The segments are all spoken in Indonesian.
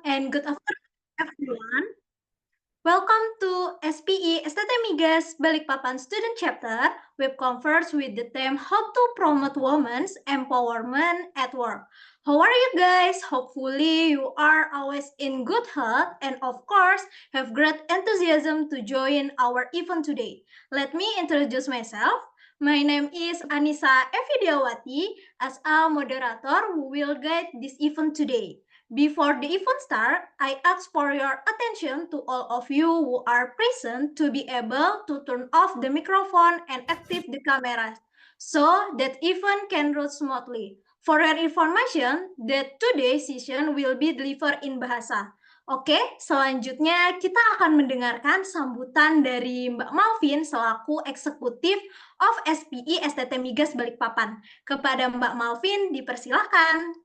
and good afternoon, everyone. Welcome to SPE STT Migas Balikpapan Student Chapter, web conference with the theme How to Promote Women's Empowerment at Work. How are you guys? Hopefully you are always in good health and of course have great enthusiasm to join our event today. Let me introduce myself. My name is Anissa Evidiawati as a moderator who will guide this event today. Before the event start, I ask for your attention to all of you who are present to be able to turn off the microphone and active the cameras so that event can run smoothly. For your information, that today's session will be delivered in bahasa. Oke, selanjutnya kita akan mendengarkan sambutan dari Mbak Malvin selaku eksekutif of SPI STT Migas Balikpapan. Kepada Mbak Malvin, dipersilahkan.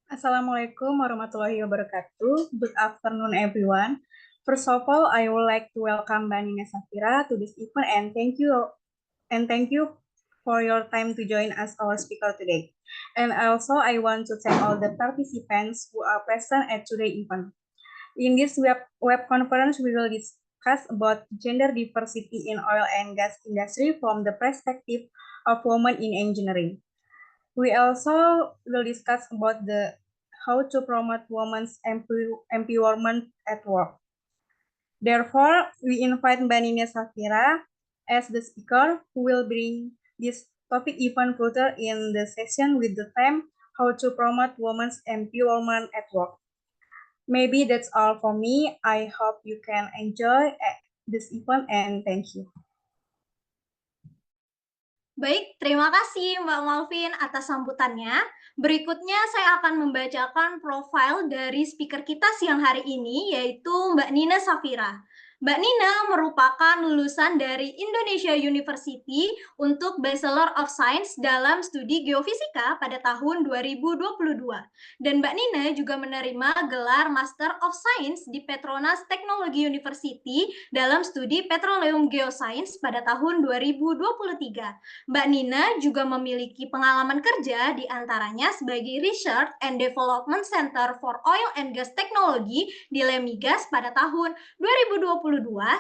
Assalamualaikum warahmatullahi wabarakatuh. Good afternoon, everyone. First of all, I would like to welcome Mbak Nina Safira to this event and thank you for your time to join us our speaker today. And also, I want to thank all the participants who are present at today's event. In this web conference, we will discuss about gender diversity in oil and gas industry from the perspective of women in engineering. We also will discuss about how to promote women's empowerment at work. Therefore, we invite Mbak Nina Safira as the speaker who will bring this topic even further in the session with the theme how to promote women's empowerment at work. Maybe that's all for me. I hope you can enjoy this event and thank you. Baik, terima kasih Mbak Malvin atas sambutannya. Berikutnya saya akan membacakan profil dari speaker kita siang hari ini, yaitu Mbak Nina Safira. Mbak Nina merupakan lulusan dari Indonesia University untuk Bachelor of Science dalam studi geofisika pada tahun 2022. Dan Mbak Nina juga menerima gelar Master of Science di Petronas Technology University dalam studi Petroleum Geoscience pada tahun 2023. Mbak Nina juga memiliki pengalaman kerja di antaranya sebagai Research and Development Center for Oil and Gas Technology di Lemigas pada tahun 2022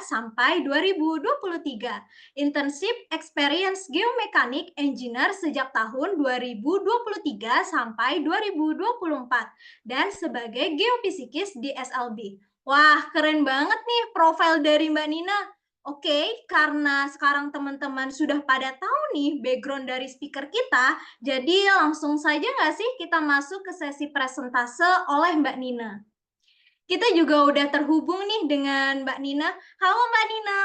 sampai 2023. Internship Experience Geomechanic Engineer sejak tahun 2023 sampai 2024 dan sebagai geofisikis di SLB. Wah, keren banget nih profil dari Mbak Nina. Oke, karena sekarang teman-teman sudah pada tahu nih background dari speaker kita, jadi langsung saja nggak sih kita masuk ke sesi presentase oleh Mbak Nina. Kita juga udah terhubung nih dengan Mbak Nina. Halo Mbak Nina.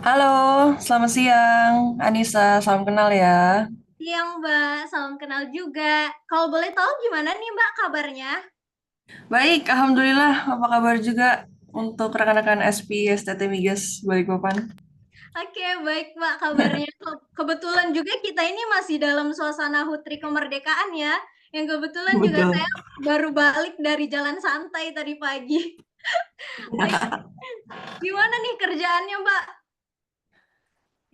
Halo, selamat siang. Anissa, salam kenal ya. Siang Mbak, salam kenal juga. Kalau boleh tahu gimana nih Mbak kabarnya? Baik, Alhamdulillah. Apa kabar juga untuk rekan-rekan SP STT Migas Balikpapan? Oke, baik Mbak kabarnya. Kebetulan juga kita ini masih dalam suasana HUT RI kemerdekaan ya. Yang kebetulan juga Betul. saya baru balik dari jalan santai tadi pagi. Gimana nih kerjaannya Mbak?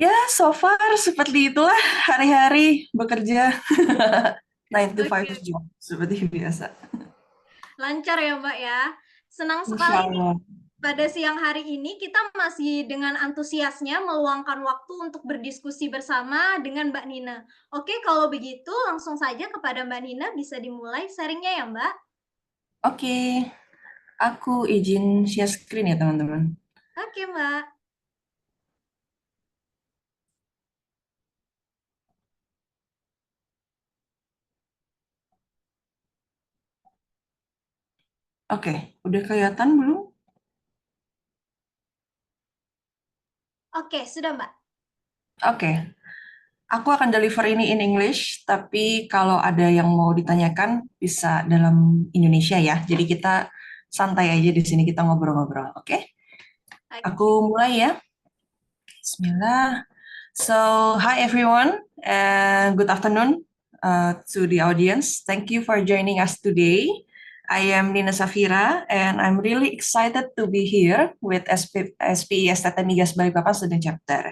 Ya, so far seperti itulah hari-hari bekerja. 9 to 5 job, seperti biasa. Lancar ya Mbak ya. Senang sekali nih. Pada siang hari ini kita masih dengan antusiasnya meluangkan waktu untuk berdiskusi bersama dengan Mbak Nina. Oke, kalau begitu langsung saja kepada Mbak Nina bisa dimulai sharingnya ya Mbak. Oke, aku izin share screen ya teman-teman. Oke Mbak. Oke, udah kelihatan belum? Oke, sudah Mbak. Oke. Aku akan deliver ini in English, tapi kalau ada yang mau ditanyakan bisa dalam Indonesia ya. Jadi kita santai aja di sini, kita ngobrol-ngobrol, oke? Aku mulai ya. Bismillah. So, hi everyone, and good afternoon to the audience. Thank you for joining us today. I am Nina Safira, and I'm really excited to be here with SPES Tata Migas Balikpapan Student Chapter.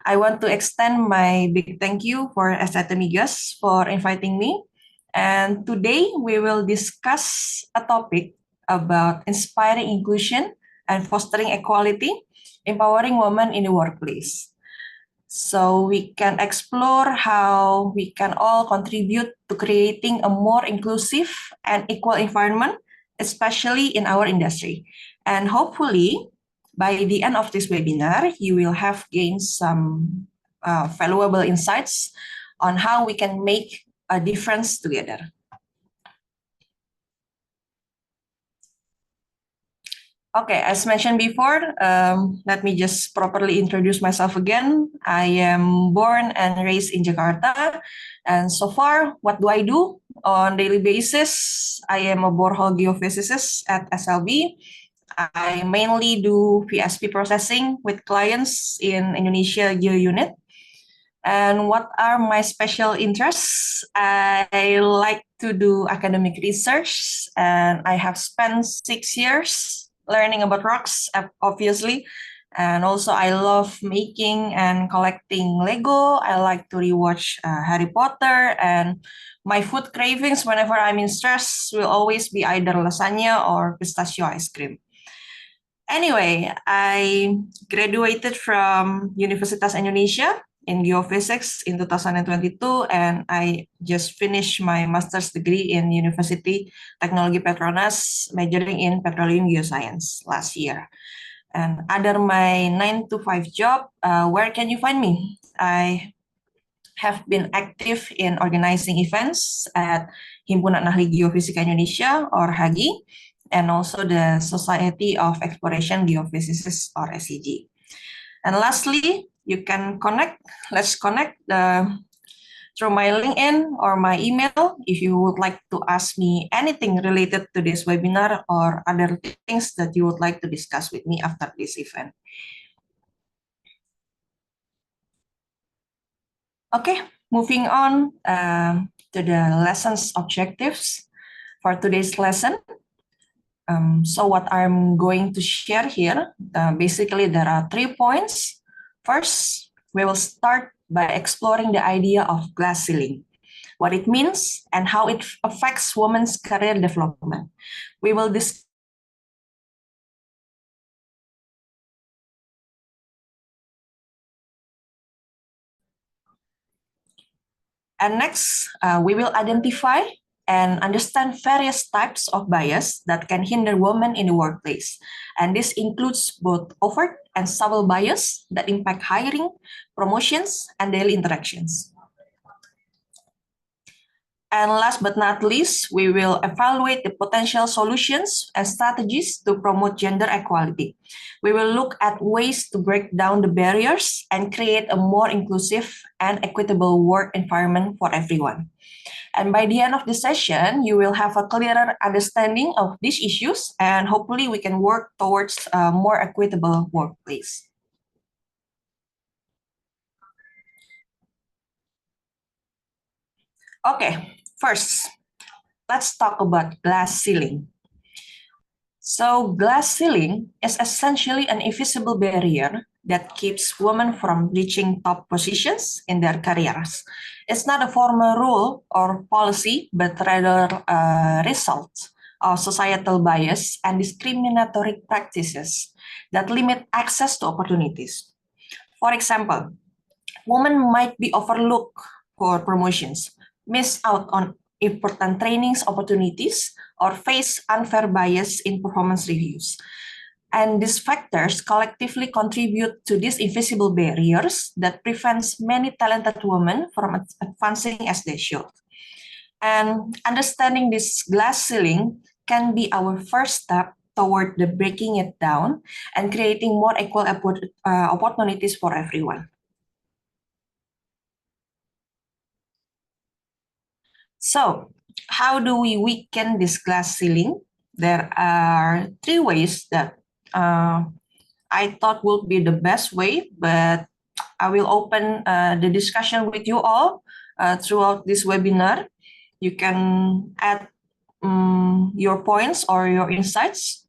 I want to extend my big thank you for STT Migas for inviting me And today we will discuss a topic about inspiring inclusion and fostering equality, empowering women in the workplace. So we can explore how we can all contribute to creating a more inclusive and equal environment, especially in our industry. And hopefully, by the end of this webinar, you will have gained some valuable insights on how we can make a difference together. Okay, as mentioned before, let me just properly introduce myself again. I am born and raised in Jakarta. And so far, what do I do on daily basis? I am a borehole geophysicist at SLB. I mainly do VSP processing with clients in Indonesia Geo Unit. And what are my special interests? I like to do academic research, and I have spent 6 years learning about rocks, obviously. And also, I love making and collecting Lego. I like to rewatch Harry Potter, and my food cravings whenever I'm in stress will always be either lasagna or pistachio ice cream. Anyway, I graduated from Universitas Indonesia in geophysics in 2022, and I just finished my master's degree in University Technology Petronas, majoring in petroleum geoscience last year. And under my 9 to 5 job, where can you find me? I have been active in organizing events at Himpunan Ahli Geofisika Indonesia, or HAGI, and also the Society of Exploration Geophysicists, or SEG. And lastly, you can connect. Let's connect through my LinkedIn or my email if you would like to ask me anything related to this webinar or other things that you would like to discuss with me after this event. Okay, moving on to the lesson's objectives for today's lesson. So what I'm going to share here, basically there are 3 points. First, we will start by exploring the idea of glass ceiling, what it means and how it affects women's career development. We will discuss. And next, we will identify and understand various types of bias that can hinder women in the workplace. And this includes both overt and subtle bias that impact hiring, promotions, and daily interactions. And last but not least, we will evaluate the potential solutions and strategies to promote gender equality. We will look at ways to break down the barriers and create a more inclusive and equitable work environment for everyone. And by the end of the session, you will have a clearer understanding of these issues, and hopefully we can work towards a more equitable workplace. Okay, first, let's talk about glass ceiling. So glass ceiling is essentially an invisible barrier that keeps women from reaching top positions in their careers. It's not a formal rule or policy, but rather a result of societal bias and discriminatory practices that limit access to opportunities. For example, women might be overlooked for promotions, miss out on important trainings opportunities, or face unfair bias in performance reviews. And these factors collectively contribute to these invisible barriers that prevents many talented women from advancing as they should. And understanding this glass ceiling can be our first step toward the breaking it down and creating more equal opportunities for everyone. So, how do we weaken this glass ceiling? There are 3 ways that I thought would be the best way, but I will open the discussion with you all throughout this webinar. You can add your points or your insights.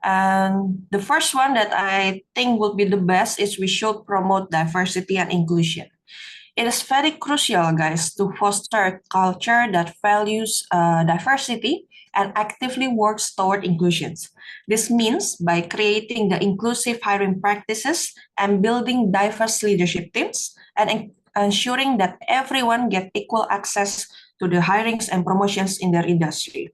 And the first one that I think would be the best is we should promote diversity and inclusion. It is very crucial, guys, to foster a culture that values diversity and actively works toward inclusion. This means by creating the inclusive hiring practices and building diverse leadership teams and ensuring that everyone gets equal access to the hirings and promotions in their industry.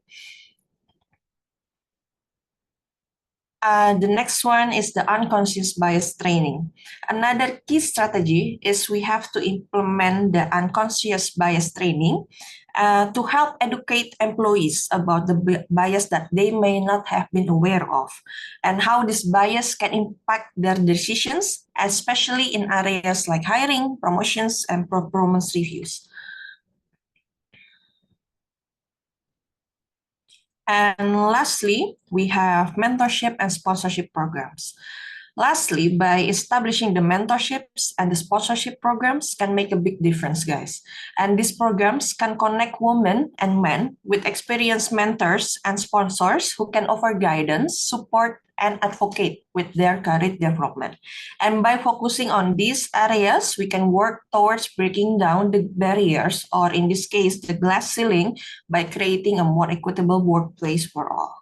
The next one is the unconscious bias training. Another key strategy is we have to implement the unconscious bias training to help educate employees about the bias that they may not have been aware of and how this bias can impact their decisions, especially in areas like hiring, promotions, and performance reviews. And lastly, we have mentorship and sponsorship programs. Lastly, by establishing the mentorships and the sponsorship programs can make a big difference, guys. And these programs can connect women and men with experienced mentors and sponsors who can offer guidance, support, and advocate with their career development. And by focusing on these areas, we can work towards breaking down the barriers, or in this case, the glass ceiling, by creating a more equitable workplace for all.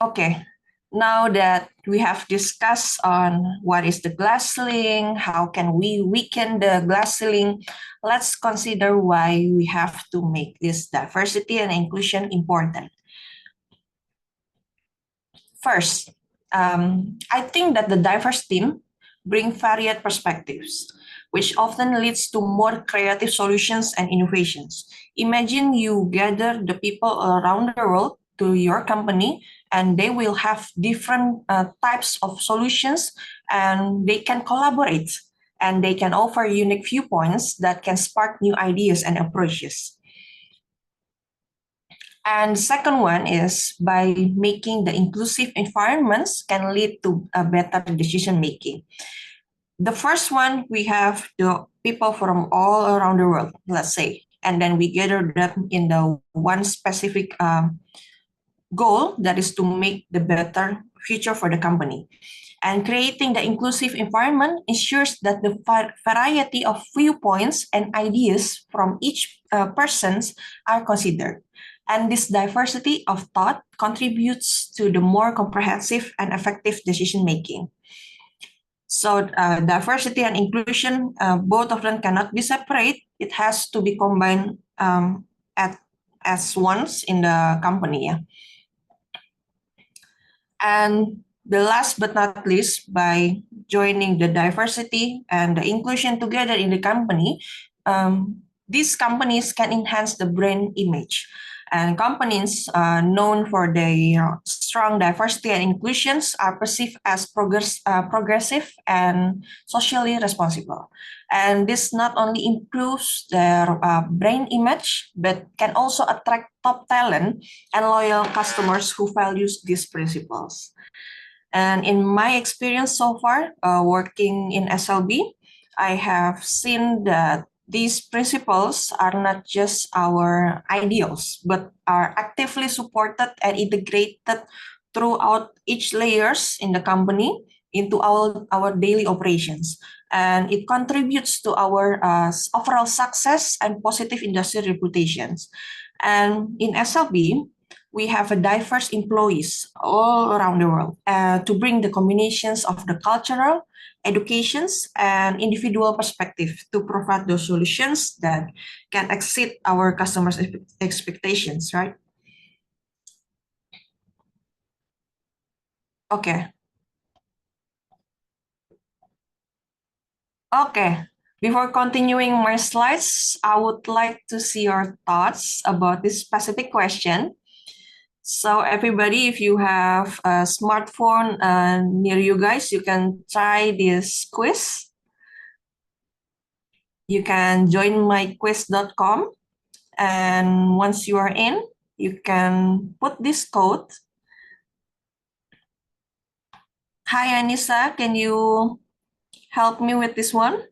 Okay, now that we have discussed on what is the glass ceiling, how can we weaken the glass ceiling, let's consider why we have to make this diversity and inclusion important. First, I think that the diverse team bring varied perspectives, which often leads to more creative solutions and innovations. Imagine you gather the people around the world to your company, and they will have different types of solutions, and they can collaborate, and they can offer unique viewpoints that can spark new ideas and approaches. And the second one is by making the inclusive environments can lead to a better decision making. The first one, we have the people from all around the world, let's say, and then we gather them in the one specific goal, that is to make the better future for the company. And creating the inclusive environment ensures that the variety of viewpoints and ideas from each persons are considered. And this diversity of thought contributes to the more comprehensive and effective decision making. So diversity and inclusion, both of them cannot be separate. It has to be combined as once in the company. Yeah? And the last but not least, by joining the diversity and the inclusion together in the company, these companies can enhance the brand image. And companies known for their strong diversity and inclusions are perceived as progressive and socially responsible. And this not only improves their brand image, but can also attract top talent and loyal customers who values these principles. And in my experience so far, working in SLB, I have seen that these principles are not just our ideals, but are actively supported and integrated throughout each layers in the company into our daily operations. And it contributes to our overall success and positive industry reputations. And in SLB, we have a diverse employees all around the world to bring the combinations of the cultural, educations, and individual perspective to provide those solutions that can exceed our customers' expectations, right? Okay. Okay. Before continuing my slides, I would like to see your thoughts about this specific question. So everybody, if you have a smartphone near you guys, you can try this quiz. You can join myquiz.com, and once you are in, you can put this code. Hi, Anissa, can you help me with this one?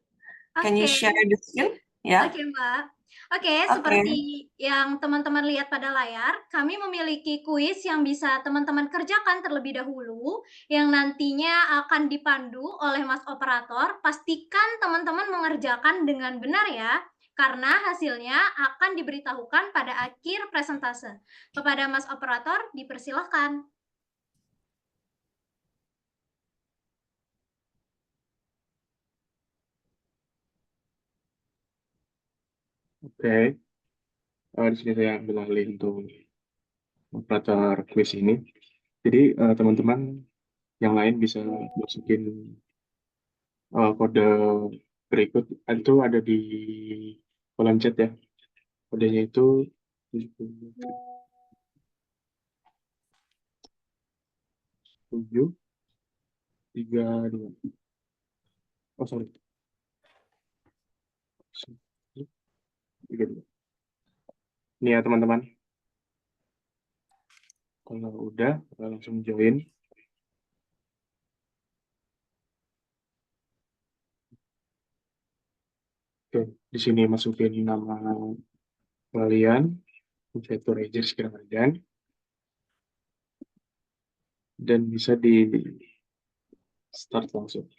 Can you share the screen? Yeah. Oke, Mbak. Oke, Oke, seperti yang teman-teman lihat pada layar, kami memiliki kuis yang bisa teman-teman kerjakan terlebih dahulu, yang nantinya akan dipandu oleh Mas Operator. Pastikan teman-teman mengerjakan dengan benar ya, karena hasilnya akan diberitahukan pada akhir presentase. Kepada Mas Operator, dipersilahkan. Oke, di sini saya ambil alih untuk operator quiz ini. Jadi teman-teman yang lain bisa masukin kode berikut itu ada di kolom chat ya. Kodenya itu 7732. Oh sorry, 32. Ini ya teman-teman. Kalau udah langsung join. Oke, di sini masukin nama kalian, saya itu Ranger Ramadhan, dan bisa di start langsung.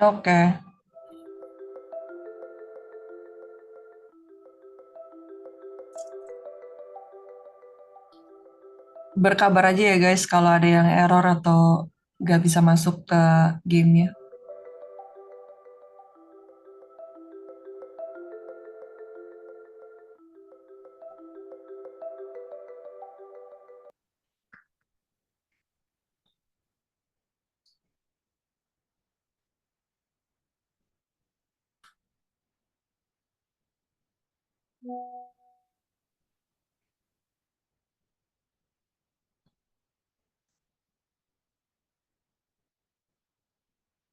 oke. Berkabar aja ya guys kalau ada yang error atau nggak bisa masuk ke gamenya.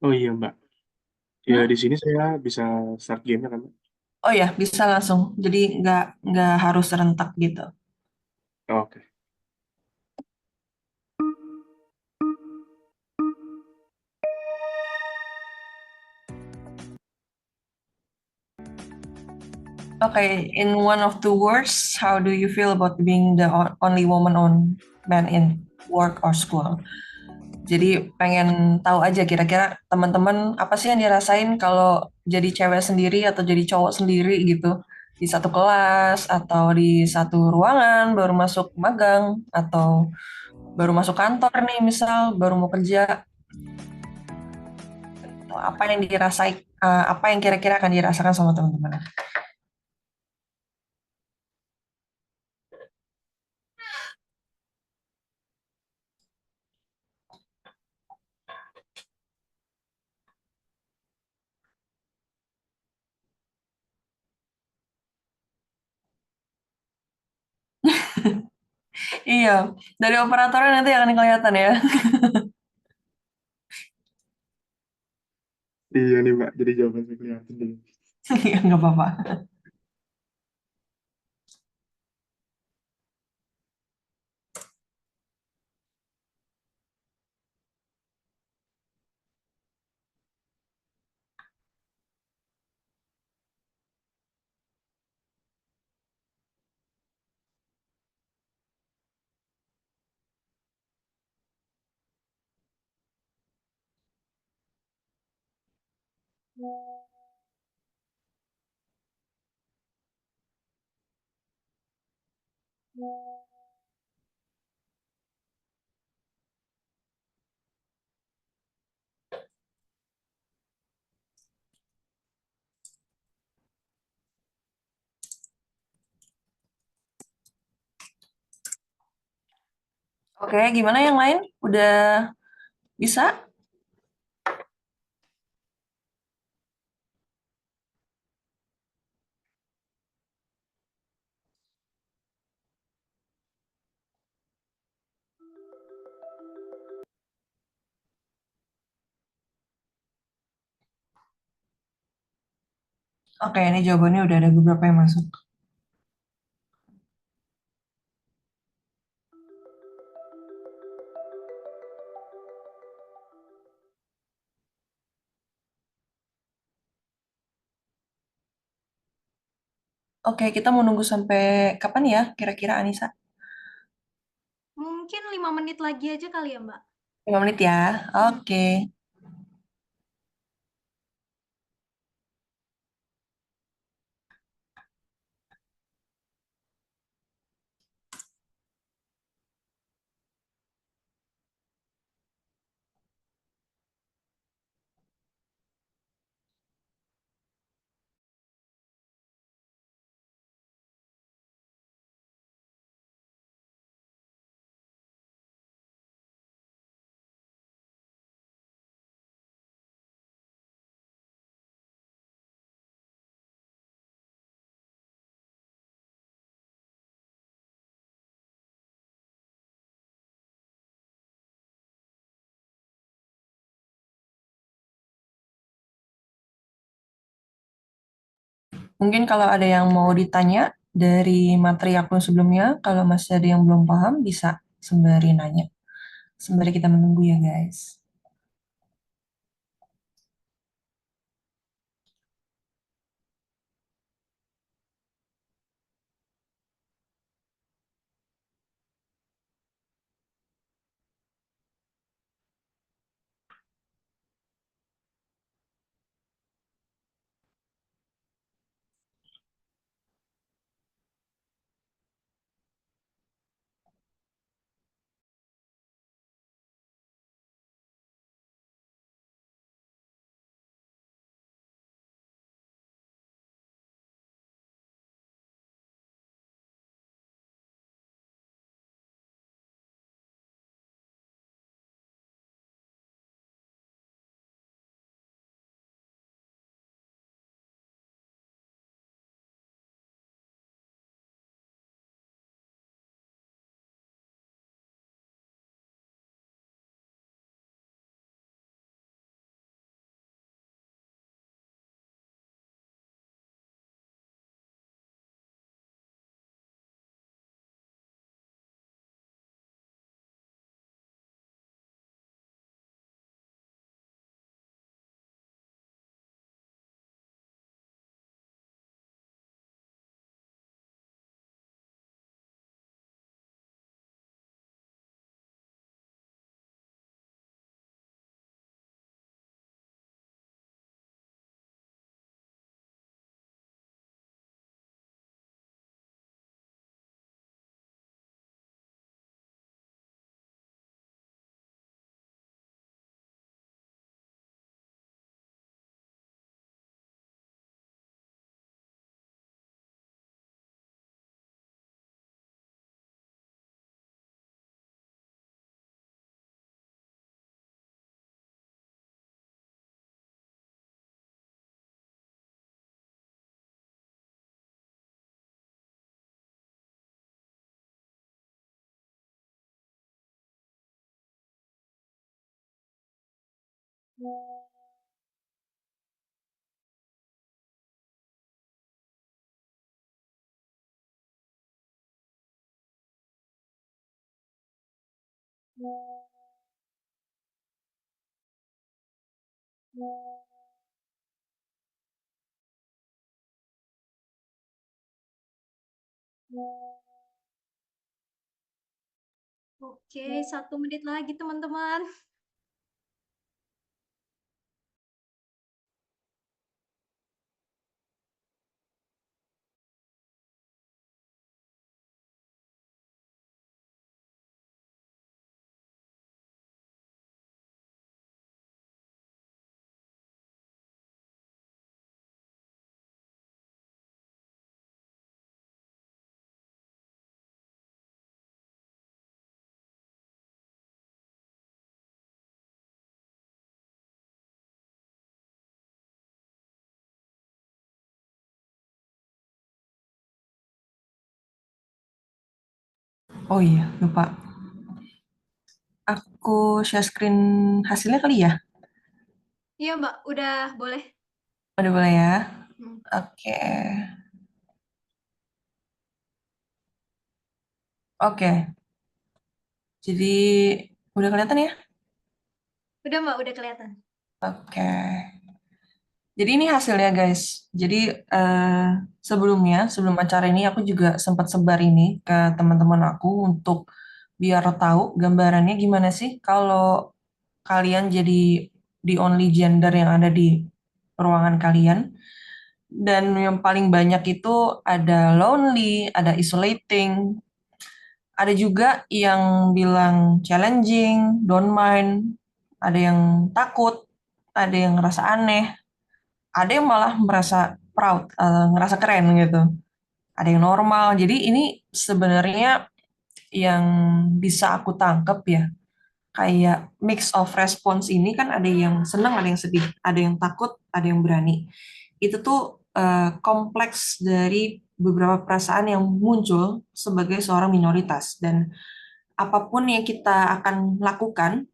Oh iya Mbak, ya Hmm? di sini saya bisa start gamenya kan Mbak? Oh ya, bisa langsung. Jadi nggak harus serentak gitu. Oke. Okay, in one of two words, how do you feel about being the only woman on man in work or school? Jadi pengen tahu aja kira-kira teman-teman apa sih yang dirasain kalau jadi cewek sendiri atau jadi cowok sendiri gitu di satu kelas atau di satu ruangan baru masuk magang atau baru masuk kantor nih misal baru mau kerja. Apa yang apa yang kira-kira akan dirasakan sama teman-teman? Iya, dari operatornya nanti akan kelihatan ya. Iya nih Mbak, jadi jawaban saya kelihatan dulu. Iya, nggak apa-apa. Oke, gimana yang lain? Udah bisa? Oke, ini jawabannya udah ada beberapa yang masuk. Oke, kita mau nunggu sampai kapan ya kira-kira Anissa? Mungkin 5 menit lagi aja kali ya, Mbak? 5 menit ya. Mhm. Oke. Mungkin kalau ada yang mau ditanya dari materi aku sebelumnya, kalau masih ada yang belum paham, bisa sembari nanya. Sembari kita menunggu ya, guys. Oke, 1 menit lagi, teman-teman. Oh iya, lupa. Aku share screen hasilnya kali ya? Iya, Mbak, udah boleh. Udah boleh ya? Hmm. Oke. Oke. Jadi, udah kelihatan ya? Udah, Mbak, udah kelihatan. Oke. Jadi ini hasilnya guys. Jadi sebelum acara ini aku juga sempat sebar ini ke teman-teman aku untuk biar tahu gambarannya gimana sih kalau kalian jadi the only gender yang ada di ruangan kalian. Dan yang paling banyak itu ada lonely, ada isolating, ada juga yang bilang challenging, don't mind, ada yang takut, ada yang ngerasa aneh, ada yang malah merasa proud, ngerasa keren gitu. Ada yang normal. Jadi ini sebenarnya yang bisa aku tangkep ya, kayak mix of response ini kan ada yang senang, ada yang sedih, ada yang takut, ada yang berani. Itu tuh kompleks dari beberapa perasaan yang muncul sebagai seorang minoritas dan apapun yang kita akan lakukan,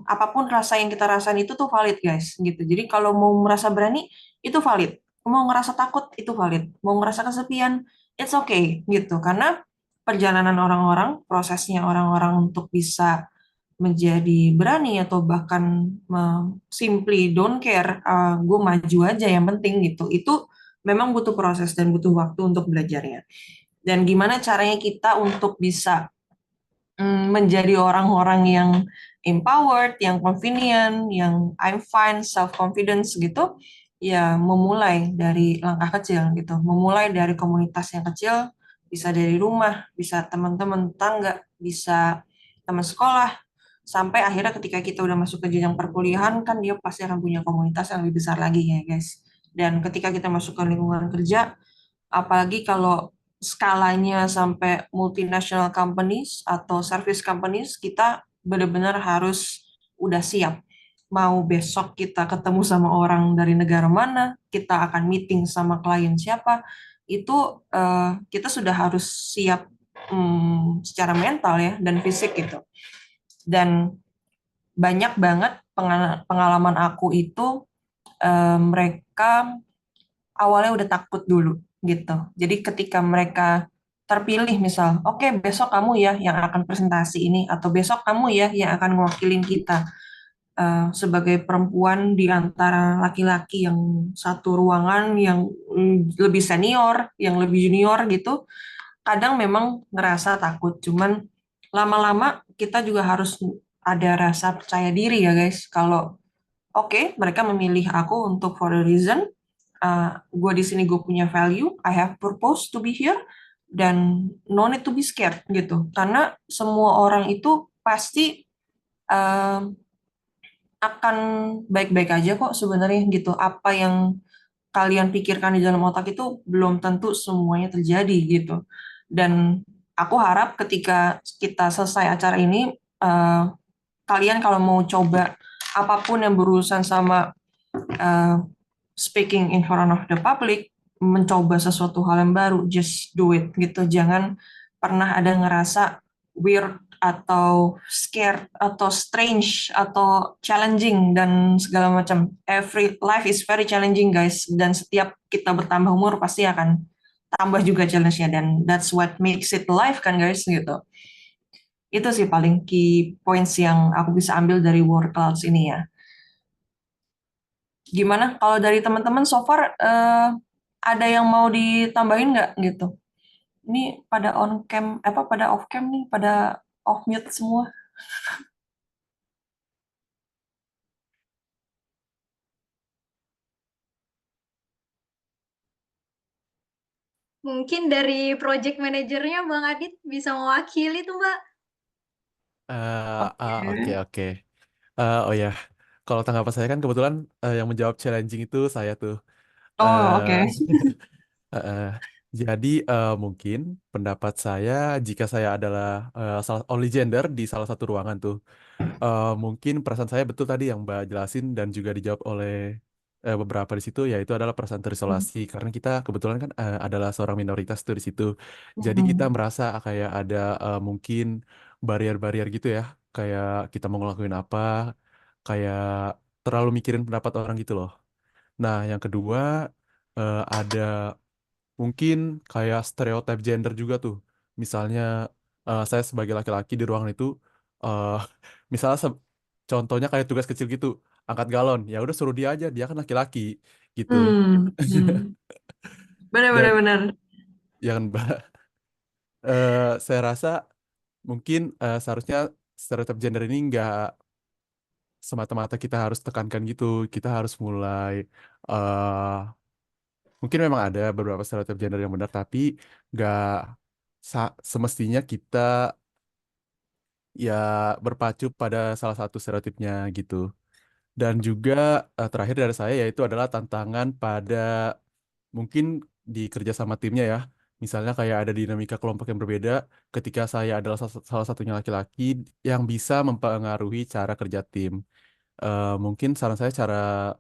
apapun rasa yang kita rasain itu tuh valid guys, gitu. Jadi kalau mau merasa berani itu valid, mau ngerasa takut itu valid, mau ngerasa kesepian it's okay gitu. Karena perjalanan orang-orang, prosesnya orang-orang untuk bisa menjadi berani atau bahkan simply don't care, gue maju aja yang penting gitu. Itu memang butuh proses dan butuh waktu untuk belajarnya. Dan gimana caranya kita untuk bisa menjadi orang-orang yang empowered, yang convenient, yang I'm fine, self-confidence gitu, ya memulai dari langkah kecil gitu. Memulai dari komunitas yang kecil, bisa dari rumah, bisa teman-teman tetangga, bisa teman sekolah, sampai akhirnya ketika kita udah masuk ke jenjang perkuliahan, kan dia pasti akan punya komunitas yang lebih besar lagi ya guys. Dan ketika kita masuk ke lingkungan kerja, apalagi kalau skalanya sampai multinational companies atau service companies, kita benar-benar harus udah siap. Mau besok kita ketemu sama orang dari negara mana, kita akan meeting sama klien siapa, itu kita sudah harus siap secara mental ya dan fisik gitu. Dan banyak banget pengalaman aku itu mereka awalnya udah takut dulu gitu. Jadi ketika mereka terpilih misal, oke besok kamu ya yang akan presentasi ini atau besok kamu ya yang akan mewakilin kita sebagai perempuan di antara laki-laki yang satu ruangan yang lebih senior, yang lebih junior gitu, kadang memang ngerasa takut. Cuman lama-lama kita juga harus ada rasa percaya diri ya guys. Kalau oke, mereka memilih aku untuk for a reason. Gue di sini gue punya value, I have purpose to be here, dan no need to be scared gitu. Karena semua orang itu pasti uh, akan baik-baik aja kok sebenarnya gitu. Apa yang kalian pikirkan di dalam otak itu belum tentu semuanya terjadi gitu. Dan aku harap ketika kita selesai acara ini, kalian kalau mau coba apapun yang berurusan sama uh, speaking in front of the public, mencoba sesuatu hal yang baru, just do it gitu. Jangan pernah ada ngerasa weird atau scared atau strange atau challenging dan segala macam. Every life is very challenging guys, dan setiap kita bertambah umur pasti akan tambah juga challenge-nya, dan that's what makes it life kan guys gitu. Itu sih paling key points yang aku bisa ambil dari word clouds ini ya. Gimana kalau dari teman-teman so far ada yang mau ditambahin nggak gitu? Ini pada on cam, apa pada off cam nih, pada off mute semua. Mungkin dari project manajernya Bang Adit bisa mewakili tuh, Mbak. Oke, Oke. oke. Oh ya, kalau tanggapan saya kan kebetulan yang menjawab challenging itu saya tuh. Oh, Eh, oke. eh, jadi mungkin pendapat saya jika saya adalah only gender di salah satu ruangan tuh, mungkin perasaan saya betul tadi yang Mbak jelasin dan juga dijawab oleh beberapa di situ, yaitu adalah perasaan Hmm. terisolasi karena kita kebetulan kan adalah seorang minoritas tuh di situ. Jadi kita Hmm. merasa kayak ada mungkin barrier-barrier gitu ya, kayak kita mau ngelakuin apa, kayak terlalu mikirin pendapat orang gitu loh. Nah, yang kedua ada mungkin kayak stereotip gender juga tuh. Misalnya saya sebagai laki-laki di ruangan itu, eh misalnya contohnya kayak tugas kecil gitu, angkat galon, ya udah suruh dia aja, dia kan laki-laki gitu. Hmm. Dan Benar-benar. yang saya rasa mungkin seharusnya stereotip gender ini nggak semata-mata kita harus tekankan gitu. Kita harus mulai eh mungkin memang ada beberapa stereotip gender yang benar, tapi nggak semestinya kita ya berpacu pada salah satu stereotipnya gitu. Dan juga terakhir dari saya yaitu adalah tantangan pada mungkin di kerja sama timnya ya. Misalnya kayak ada dinamika kelompok yang berbeda ketika saya adalah salah satunya laki-laki yang bisa mempengaruhi cara kerja tim. Mungkin saran saya cara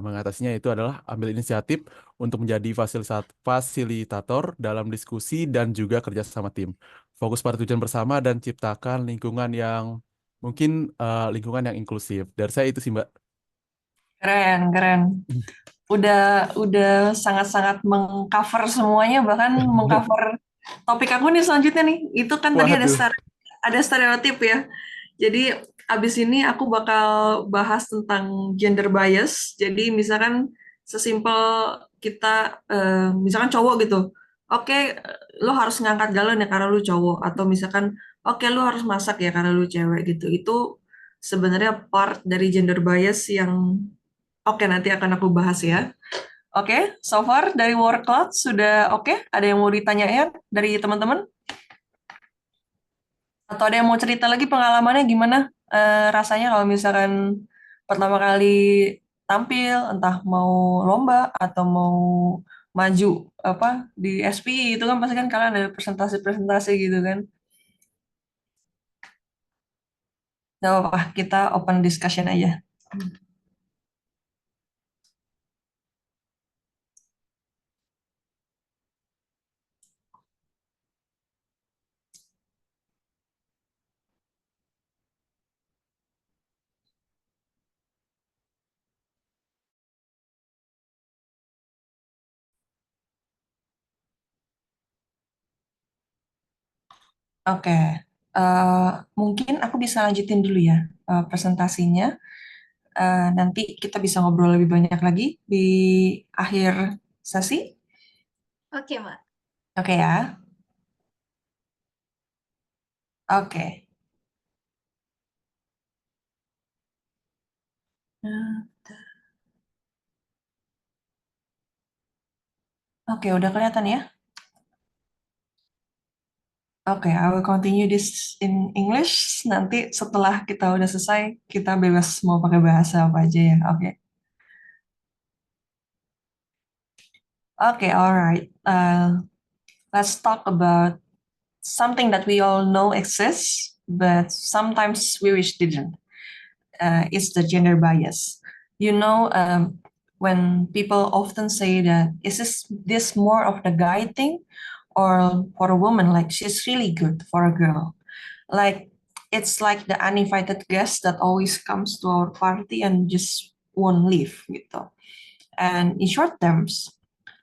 mengatasinya itu adalah ambil inisiatif untuk menjadi fasilitator dalam diskusi dan juga kerja sama tim. Fokus pada tujuan bersama dan ciptakan lingkungan yang mungkin lingkungan yang inklusif. Dari saya itu sih, Mbak. Keren, keren. Udah sangat-sangat mengcover semuanya, bahkan mengcover topik aku nih selanjutnya nih. Itu kan tadi Waduh. ada stereotip ya. Jadi abis ini aku bakal bahas tentang gender bias. Jadi misalkan sesimpel kita, misalkan cowok gitu. Oke, lo harus ngangkat galon ya karena lu cowok. Atau misalkan, oke lo harus masak ya karena lu cewek gitu. Itu sebenarnya part dari gender bias yang oke nanti akan aku bahas ya. Oke, so far dari War Cloud sudah oke. Ada yang mau ditanyain dari teman-teman? Atau ada yang mau cerita lagi pengalamannya gimana rasanya kalau misalkan pertama kali tampil, entah mau lomba atau mau maju apa di SPI itu kan pasti kan kalian ada presentasi-presentasi gitu kan. Gak apa-apa, kita open discussion aja. Oke, eh, mungkin aku bisa lanjutin dulu ya presentasinya. Nanti kita bisa ngobrol lebih banyak lagi di akhir sesi. Oke, Mbak. Oke ya. Oke. Oke, udah kelihatan ya? Oke, I will continue this in English. Nanti setelah kita udah selesai, kita bebas mau pakai bahasa apa aja ya. Oke. Oke, alright. Let's talk about something that we all know exists, but sometimes we wish didn't. It's the gender bias. You know, when people often say that, is this more of the guy thing or for a woman? Like, she's really good for a girl. Like, it's like the uninvited guest that always comes to our party and just won't leave gitu. And in short terms,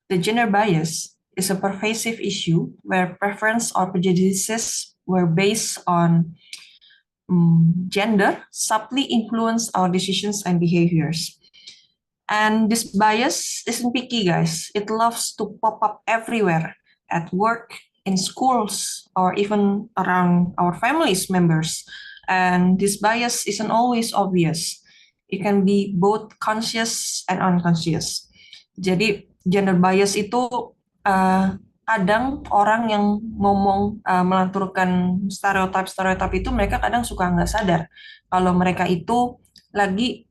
the gender bias is a pervasive issue where preference or prejudices were based on gender subtly influence our decisions and behaviors. And this bias isn't picky, guys. It loves to pop up everywhere at work, in schools, or even around our families members. And this bias isn't always obvious. It can be both conscious and unconscious. Jadi gender bias itu kadang orang yang ngomong melanturkan stereotip itu mereka kadang suka nggak sadar kalau mereka itu lagi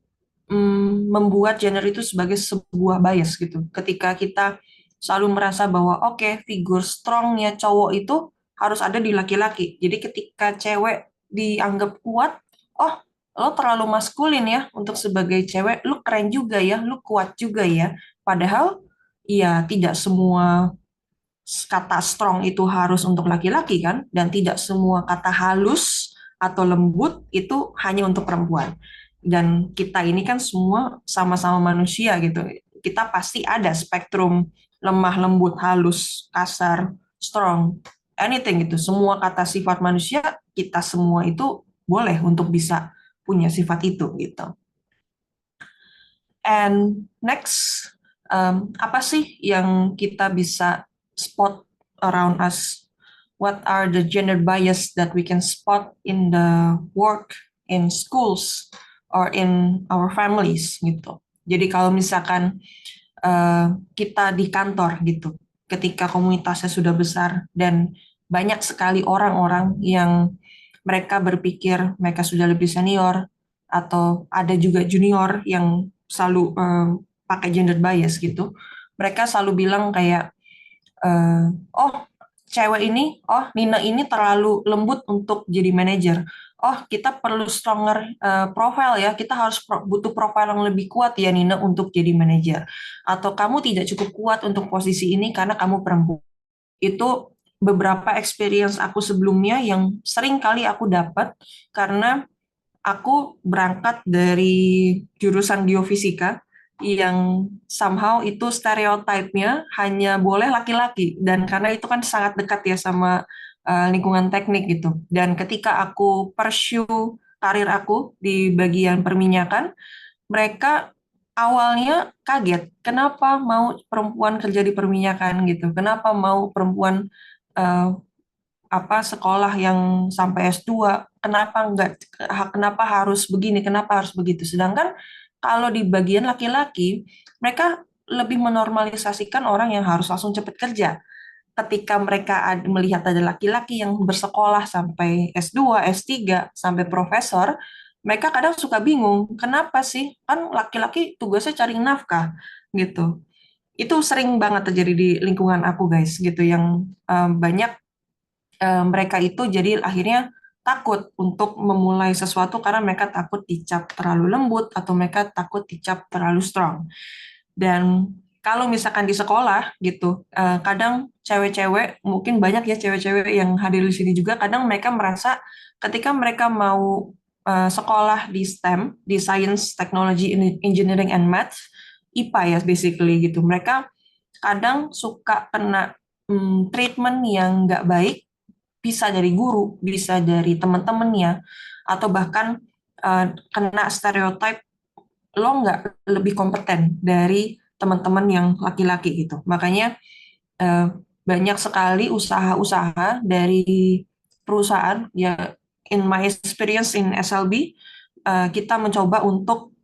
membuat gender itu sebagai sebuah bias gitu. Ketika kita selalu merasa bahwa oke, figur strongnya cowok itu harus ada di laki-laki. Jadi ketika cewek dianggap kuat, oh lo terlalu maskulin ya untuk sebagai cewek, lu keren juga ya, lu kuat juga ya. Padahal ya tidak semua kata strong itu harus untuk laki-laki kan, dan tidak semua kata halus atau lembut itu hanya untuk perempuan. Dan kita ini kan semua sama-sama manusia gitu. Kita pasti ada spektrum lemah, lembut, halus, kasar, strong, anything gitu. Semua kata sifat manusia kita semua itu boleh untuk bisa punya sifat itu gitu. And next, apa sih yang kita bisa spot around us? What are the gender bias that we can spot in the work, in schools, or in our families gitu. Jadi kalau misalkan kita di kantor gitu, ketika komunitasnya sudah besar dan banyak sekali orang-orang yang mereka berpikir mereka sudah lebih senior, atau ada juga junior yang selalu pakai gender bias gitu. Mereka selalu bilang kayak, oh cewek ini, oh Nina ini terlalu lembut untuk jadi manajer. Oh kita perlu stronger profile ya, kita harus butuh profile yang lebih kuat ya Nina untuk jadi manajer. Atau kamu tidak cukup kuat untuk posisi ini karena kamu perempuan. Itu beberapa experience aku sebelumnya yang sering kali aku dapat karena aku berangkat dari jurusan geofisika yang somehow itu stereotipnya hanya boleh laki-laki, dan karena itu kan sangat dekat ya sama lingkungan teknik gitu. Dan ketika aku pursue karir aku di bagian perminyakan, mereka awalnya kaget, kenapa mau perempuan kerja di perminyakan gitu, kenapa mau perempuan uh, sekolah yang sampai S2, kenapa harus begini, kenapa harus begitu. Sedangkan kalau di bagian laki-laki, mereka lebih menormalisasikan orang yang harus langsung cepat kerja. Ketika mereka melihat ada laki-laki yang bersekolah sampai S2, S3, sampai profesor, mereka kadang suka bingung, kenapa sih? Kan laki-laki tugasnya cari nafkah gitu. Itu sering banget terjadi di lingkungan aku guys gitu, yang banyak mereka itu jadi akhirnya takut untuk memulai sesuatu karena mereka takut dicap terlalu lembut atau mereka takut dicap terlalu strong. Dan kalau misalkan di sekolah gitu, kadang cewek-cewek, mungkin banyak ya cewek-cewek yang hadir di sini juga, kadang mereka merasa ketika mereka mau sekolah di STEM, di Science, Technology, Engineering, and Math, IPA ya basically gitu, mereka kadang suka kena treatment yang nggak baik, bisa dari guru, bisa dari teman-temannya, atau bahkan kena stereotip lo nggak lebih kompeten dari teman-teman yang laki-laki gitu. Makanya banyak sekali usaha-usaha dari perusahaan ya, in my experience in SLB, kita mencoba untuk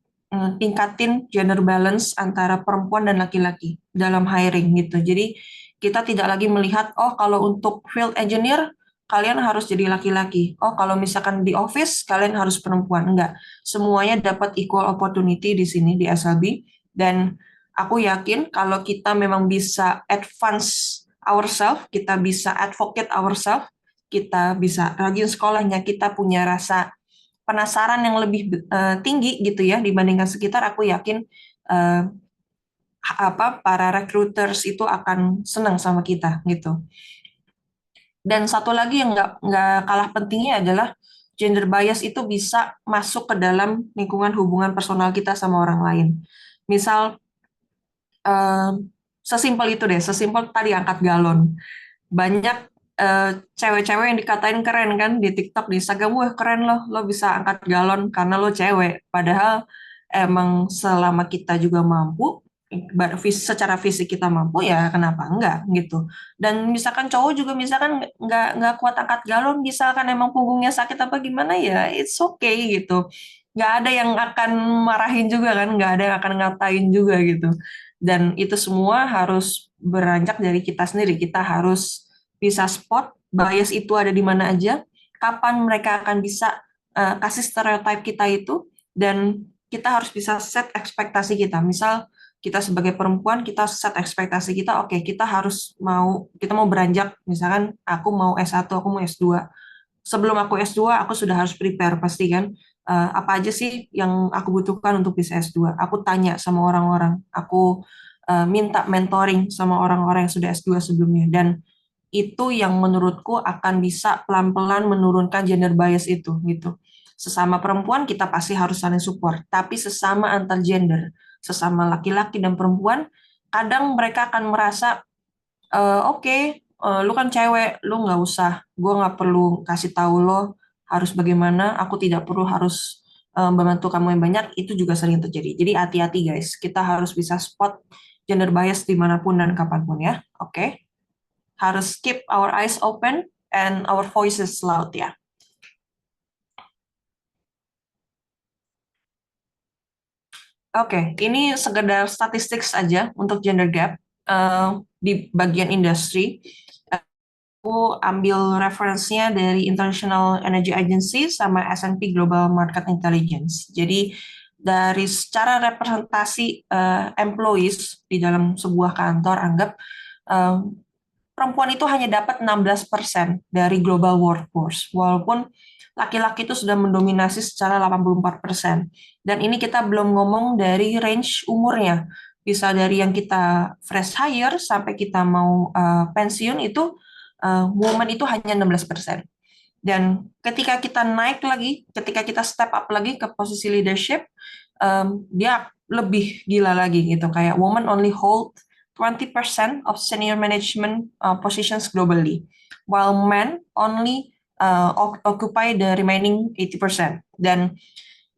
tingkatin gender balance antara perempuan dan laki-laki dalam hiring gitu. Jadi kita tidak lagi melihat, oh kalau untuk field engineer kalian harus jadi laki-laki. Oh kalau misalkan di office kalian harus perempuan. Enggak. Semuanya dapat equal opportunity di sini di SLB, dan aku yakin kalau kita memang bisa advance ourselves, kita bisa advocate ourselves, kita bisa rajin sekolahnya, kita punya rasa penasaran yang lebih tinggi gitu ya dibandingkan sekitar, aku yakin uh, para recruiters itu akan senang sama kita gitu. Dan satu lagi yang nggak kalah pentingnya adalah gender bias itu bisa masuk ke dalam lingkungan hubungan personal kita sama orang lain. Misal sesimpel itu deh, sesimpel tadi angkat galon. Banyak cewek-cewek yang dikatain keren kan di TikTok, di Instagram, wah keren lo bisa angkat galon karena lo cewek. Padahal emang selama kita juga mampu, secara fisik kita mampu ya kenapa enggak gitu. Dan misalkan cowok juga misalkan nggak kuat angkat galon, misalkan emang punggungnya sakit apa gimana ya, it's okay gitu. Nggak ada yang akan marahin juga kan, nggak ada yang akan ngatain juga gitu. Dan itu semua harus beranjak dari kita sendiri. Kita harus bisa spot bias itu ada di mana aja, kapan mereka akan bisa kasih stereotip kita itu, dan kita harus bisa set ekspektasi kita. Misal kita sebagai perempuan, kita set ekspektasi kita, oke, kita mau beranjak, misalkan aku mau S1, aku mau S2. Sebelum aku S2, aku sudah harus prepare pasti kan, apa aja sih yang aku butuhkan untuk bisa S2. Aku tanya sama orang-orang, aku minta mentoring sama orang-orang yang sudah S2 sebelumnya, dan itu yang menurutku akan bisa pelan-pelan menurunkan gender bias itu gitu. Sesama perempuan kita pasti harus saling support, tapi sesama antar gender, sesama laki-laki dan perempuan, kadang mereka akan merasa oke, lu kan cewek, lu nggak usah, gue nggak perlu kasih tahu lo harus bagaimana, aku tidak perlu harus membantu kamu yang banyak, itu juga sering terjadi. Jadi hati-hati guys, kita harus bisa spot gender bias dimanapun dan kapanpun ya. Oke, harus keep our eyes open and our voices loud ya. Oke, ini sekedar statistik saja untuk gender gap di bagian industri. Aku ambil referensinya dari International Energy Agency sama S&P Global Market Intelligence. Jadi dari secara representasi employees di dalam sebuah kantor, anggap perempuan itu hanya dapat 16% dari global workforce, walaupun laki-laki itu sudah mendominasi secara 84%. Dan ini kita belum ngomong dari range umurnya. Bisa dari yang kita fresh hire sampai kita mau pensiun itu woman itu hanya 16%. Dan ketika kita naik lagi, ketika kita step up lagi ke posisi leadership, dia lebih gila lagi gitu. Kayak woman only hold 20% of senior management positions globally, while men only occupy the remaining 80%. Dan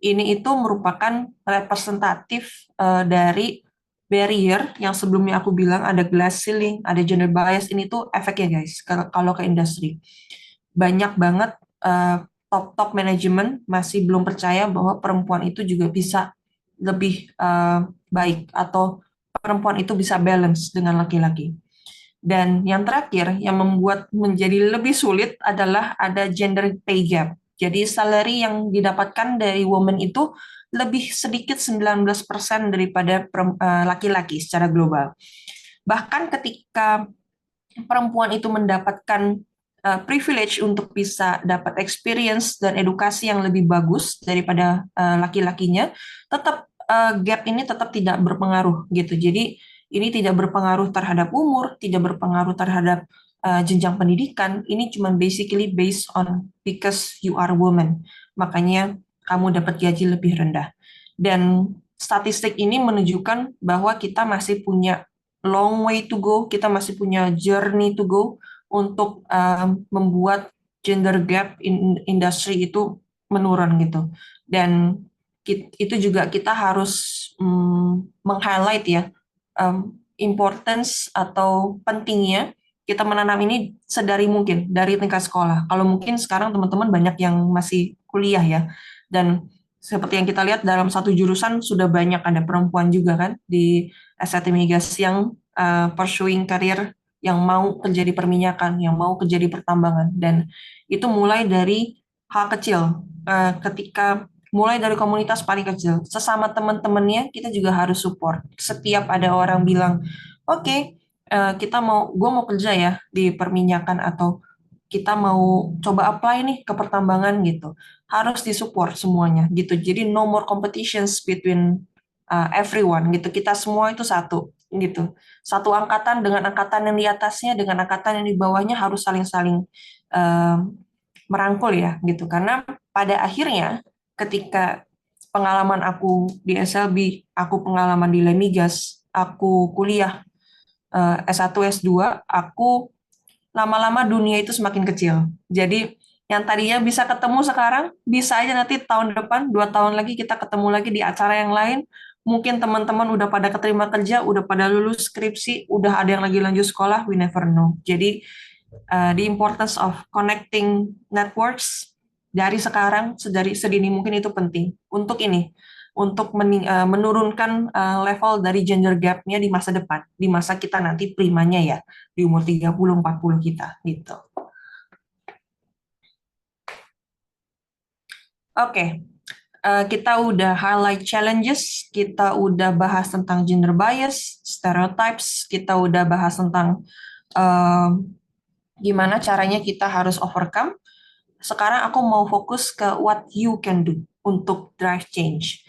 ini itu merupakan representatif dari barrier yang sebelumnya aku bilang ada glass ceiling, ada gender bias. Ini tuh efeknya guys, kalau ke industri. Banyak banget top manajemen masih belum percaya bahwa perempuan itu juga bisa lebih baik atau perempuan itu bisa balance dengan laki-laki. Dan yang terakhir yang membuat menjadi lebih sulit adalah ada gender pay gap. Jadi salary yang didapatkan dari woman itu lebih sedikit 19% daripada laki-laki secara global. Bahkan ketika perempuan itu mendapatkan privilege untuk bisa dapat experience dan edukasi yang lebih bagus daripada laki-lakinya, tetap gap ini tetap tidak berpengaruh gitu. Jadi ini tidak berpengaruh terhadap umur, tidak berpengaruh terhadap jenjang pendidikan. Ini cuma basically based on because you are a woman. Makanya kamu dapat gaji lebih rendah. Dan statistik ini menunjukkan bahwa kita masih punya long way to go, kita masih punya journey to go untuk membuat gender gap in industri itu menurun gitu. Dan itu juga kita harus meng-highlight ya importance atau pentingnya kita menanam ini sedari mungkin dari tingkat sekolah. Kalau mungkin sekarang teman-teman banyak yang masih kuliah ya, dan seperti yang kita lihat dalam satu jurusan sudah banyak ada perempuan juga kan di SAT Migas yang pursuing karir yang mau kerja di perminyakan, yang mau kerja di pertambangan, dan itu mulai dari hal kecil. Ketika mulai dari komunitas paling kecil, sesama teman-temannya kita juga harus support. Setiap ada orang bilang, oke, gue mau kerja ya di perminyakan atau kita mau coba apply nih ke pertambangan gitu, harus disupport semuanya gitu. Jadi no more competitions between everyone gitu. Kita semua itu satu gitu. Satu angkatan dengan angkatan yang di atasnya dengan angkatan yang di bawahnya harus saling-saling merangkul ya gitu. Karena pada akhirnya ketika pengalaman aku di SLB, aku pengalaman di Lemigas, aku kuliah S1, S2, aku lama-lama dunia itu semakin kecil. Jadi yang tadinya bisa ketemu sekarang, bisa aja nanti tahun depan, 2 tahun lagi kita ketemu lagi di acara yang lain. Mungkin teman-teman udah pada keterima kerja, udah pada lulus skripsi, udah ada yang lagi lanjut sekolah, we never know. Jadi the importance of connecting networks dari sekarang, dari sedini mungkin itu penting. Untuk ini, untuk menurunkan level dari gender gap-nya di masa depan, di masa kita nanti primanya ya, di umur 30-40 kita, gitu. Oke, kita udah highlight challenges, kita udah bahas tentang gender bias, stereotypes, kita udah bahas tentang gimana caranya kita harus overcome. Sekarang aku mau fokus ke what you can do untuk drive change.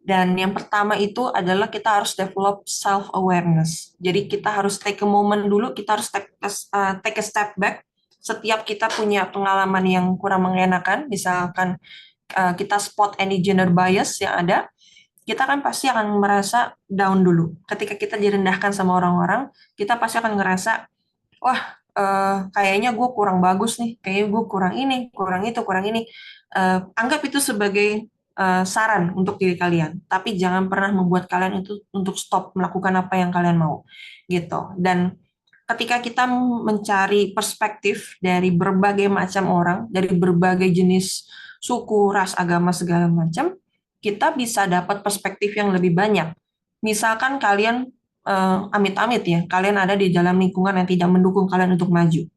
Dan yang pertama itu adalah kita harus develop self-awareness. Jadi kita harus take a moment dulu, kita harus take a step back. Setiap kita punya pengalaman yang kurang mengenakan, misalkan kita spot any gender bias yang ada, kita kan pasti akan merasa down dulu. Ketika kita direndahkan sama orang-orang, kita pasti akan ngerasa, wah, kayaknya gue kurang bagus nih, kayaknya gue kurang ini, kurang itu, kurang ini. Anggap itu sebagai saran untuk diri kalian, tapi jangan pernah membuat kalian itu untuk stop melakukan apa yang kalian mau, gitu. Dan ketika kita mencari perspektif dari berbagai macam orang, dari berbagai jenis suku, ras, agama, segala macam, kita bisa dapat perspektif yang lebih banyak. Misalkan kalian, amit-amit ya, kalian ada di dalam lingkungan yang tidak mendukung kalian untuk maju.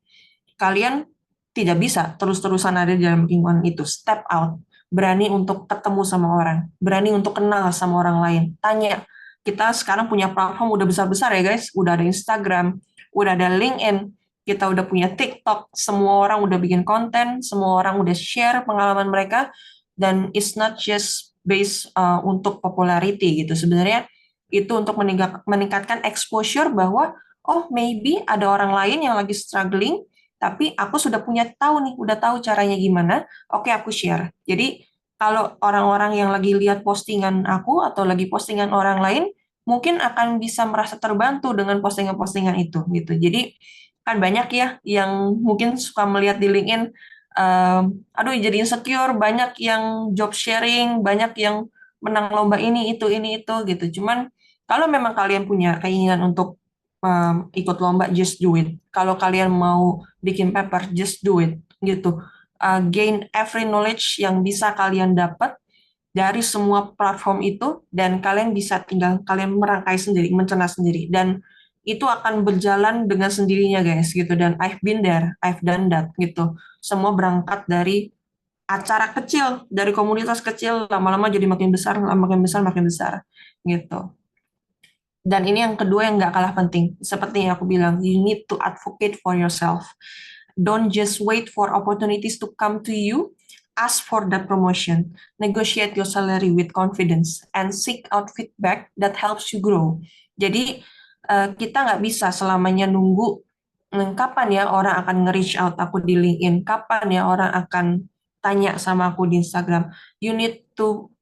Kalian tidak bisa terus-terusan ada di dalam lingkungan itu. Step out. Berani untuk ketemu sama orang. Berani untuk kenal sama orang lain. Tanya. Kita sekarang punya platform udah besar-besar ya guys. Udah ada Instagram, udah ada LinkedIn, kita udah punya TikTok, semua orang udah bikin konten, semua orang udah share pengalaman mereka, dan it's not just based untuk popularity gitu. Sebenarnya itu untuk meningkatkan exposure bahwa, oh maybe ada orang lain yang lagi struggling, tapi aku sudah udah tahu caranya gimana, oke aku share. Jadi kalau orang-orang yang lagi lihat postingan aku atau lagi postingan orang lain, mungkin akan bisa merasa terbantu dengan postingan-postingan itu gitu. Jadi kan banyak ya yang mungkin suka melihat di LinkedIn, aduh jadi insecure, banyak yang job sharing, banyak yang menang lomba ini itu gitu. Cuman kalau memang kalian punya keinginan untuk ikut lomba, just do it. Kalau kalian mau bikin paper, just do it gitu. Gain every knowledge yang bisa kalian dapat dari semua platform itu, dan kalian bisa tinggal kalian merangkai sendiri, mencerna sendiri, dan itu akan berjalan dengan sendirinya guys gitu. Dan I've been there, I've done that gitu. Semua berangkat dari acara kecil, dari komunitas kecil, lama-lama jadi makin besar, makin besar gitu. Dan ini yang kedua yang nggak kalah penting, seperti yang aku bilang, you need to advocate for yourself. Don't just wait for opportunities to come to you. Ask for that promotion. Negotiate your salary with confidence and seek out feedback that helps you grow. Jadi kita nggak bisa selamanya nunggu kapan ya orang akan nge-reach out aku di LinkedIn, kapan ya orang akan tanya sama aku di Instagram. You need to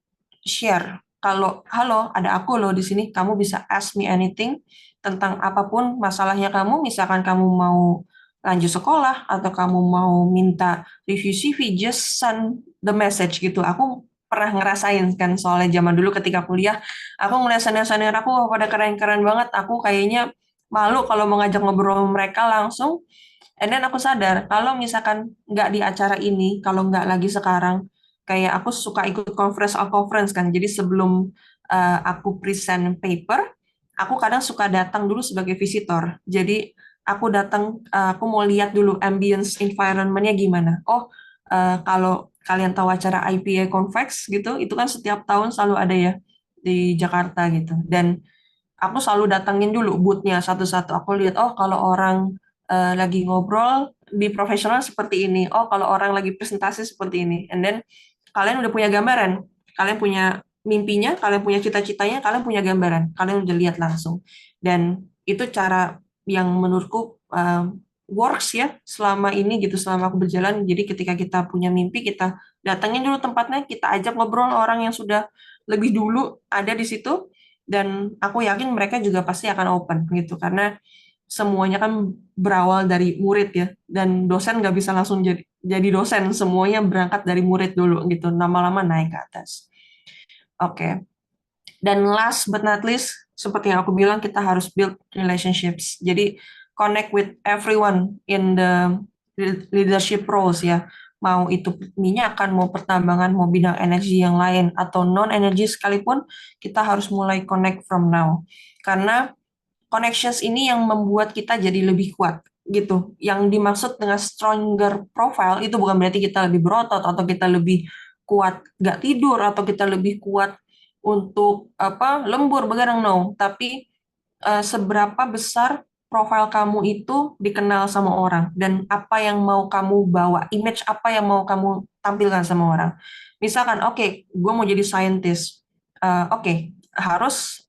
share. Kalau, halo, ada aku loh di sini, kamu bisa ask me anything tentang apapun masalahnya kamu, misalkan kamu mau lanjut sekolah, atau kamu mau minta review CV, just send the message gitu. Aku pernah ngerasain kan, soalnya zaman dulu ketika kuliah, aku ngeliat senior-senior aku pada keren-keren banget, aku kayaknya malu kalau mau ngajak ngobrol sama mereka langsung, and then aku sadar, kalau misalkan nggak di acara ini, kalau nggak lagi sekarang, kayak aku suka ikut conference kan, jadi sebelum aku present paper, aku kadang suka datang dulu sebagai visitor. Jadi aku datang, aku mau lihat dulu ambience environment-nya gimana. Oh, kalau kalian tahu acara IPA Convex gitu, itu kan setiap tahun selalu ada ya di Jakarta gitu. Dan aku selalu datangin dulu booth-nya satu-satu. Aku lihat, oh kalau orang lagi ngobrol di profesional seperti ini. Oh kalau orang lagi presentasi seperti ini. And then kalian udah punya gambaran. Kalian punya mimpinya, kalian punya cita-citanya, kalian punya gambaran. Kalian udah lihat langsung. Dan itu cara yang menurutku works ya selama ini gitu, selama aku berjalan. Jadi ketika kita punya mimpi, kita datangin dulu tempatnya, kita ajak ngobrol orang yang sudah lebih dulu ada di situ, dan aku yakin mereka juga pasti akan open gitu, karena semuanya kan berawal dari murid ya, dan dosen nggak bisa langsung jadi dosen, semuanya berangkat dari murid dulu gitu, lama-lama naik ke atas. Oke. Dan last but not least, seperti yang aku bilang, kita harus build relationships. Jadi connect with everyone in the leadership roles ya. Mau itu minyakan, mau pertambangan, mau bidang energi yang lain, atau non-energi sekalipun, kita harus mulai connect from now. Karena connections ini yang membuat kita jadi lebih kuat gitu. Yang dimaksud dengan stronger profile itu bukan berarti kita lebih berotot atau kita lebih kuat nggak tidur atau kita lebih kuat untuk lembur begadang, no. Tapi seberapa besar profil kamu itu dikenal sama orang, dan apa yang mau kamu bawa, image apa yang mau kamu tampilkan sama orang. Misalkan, oke, gue mau jadi scientist, oke, harus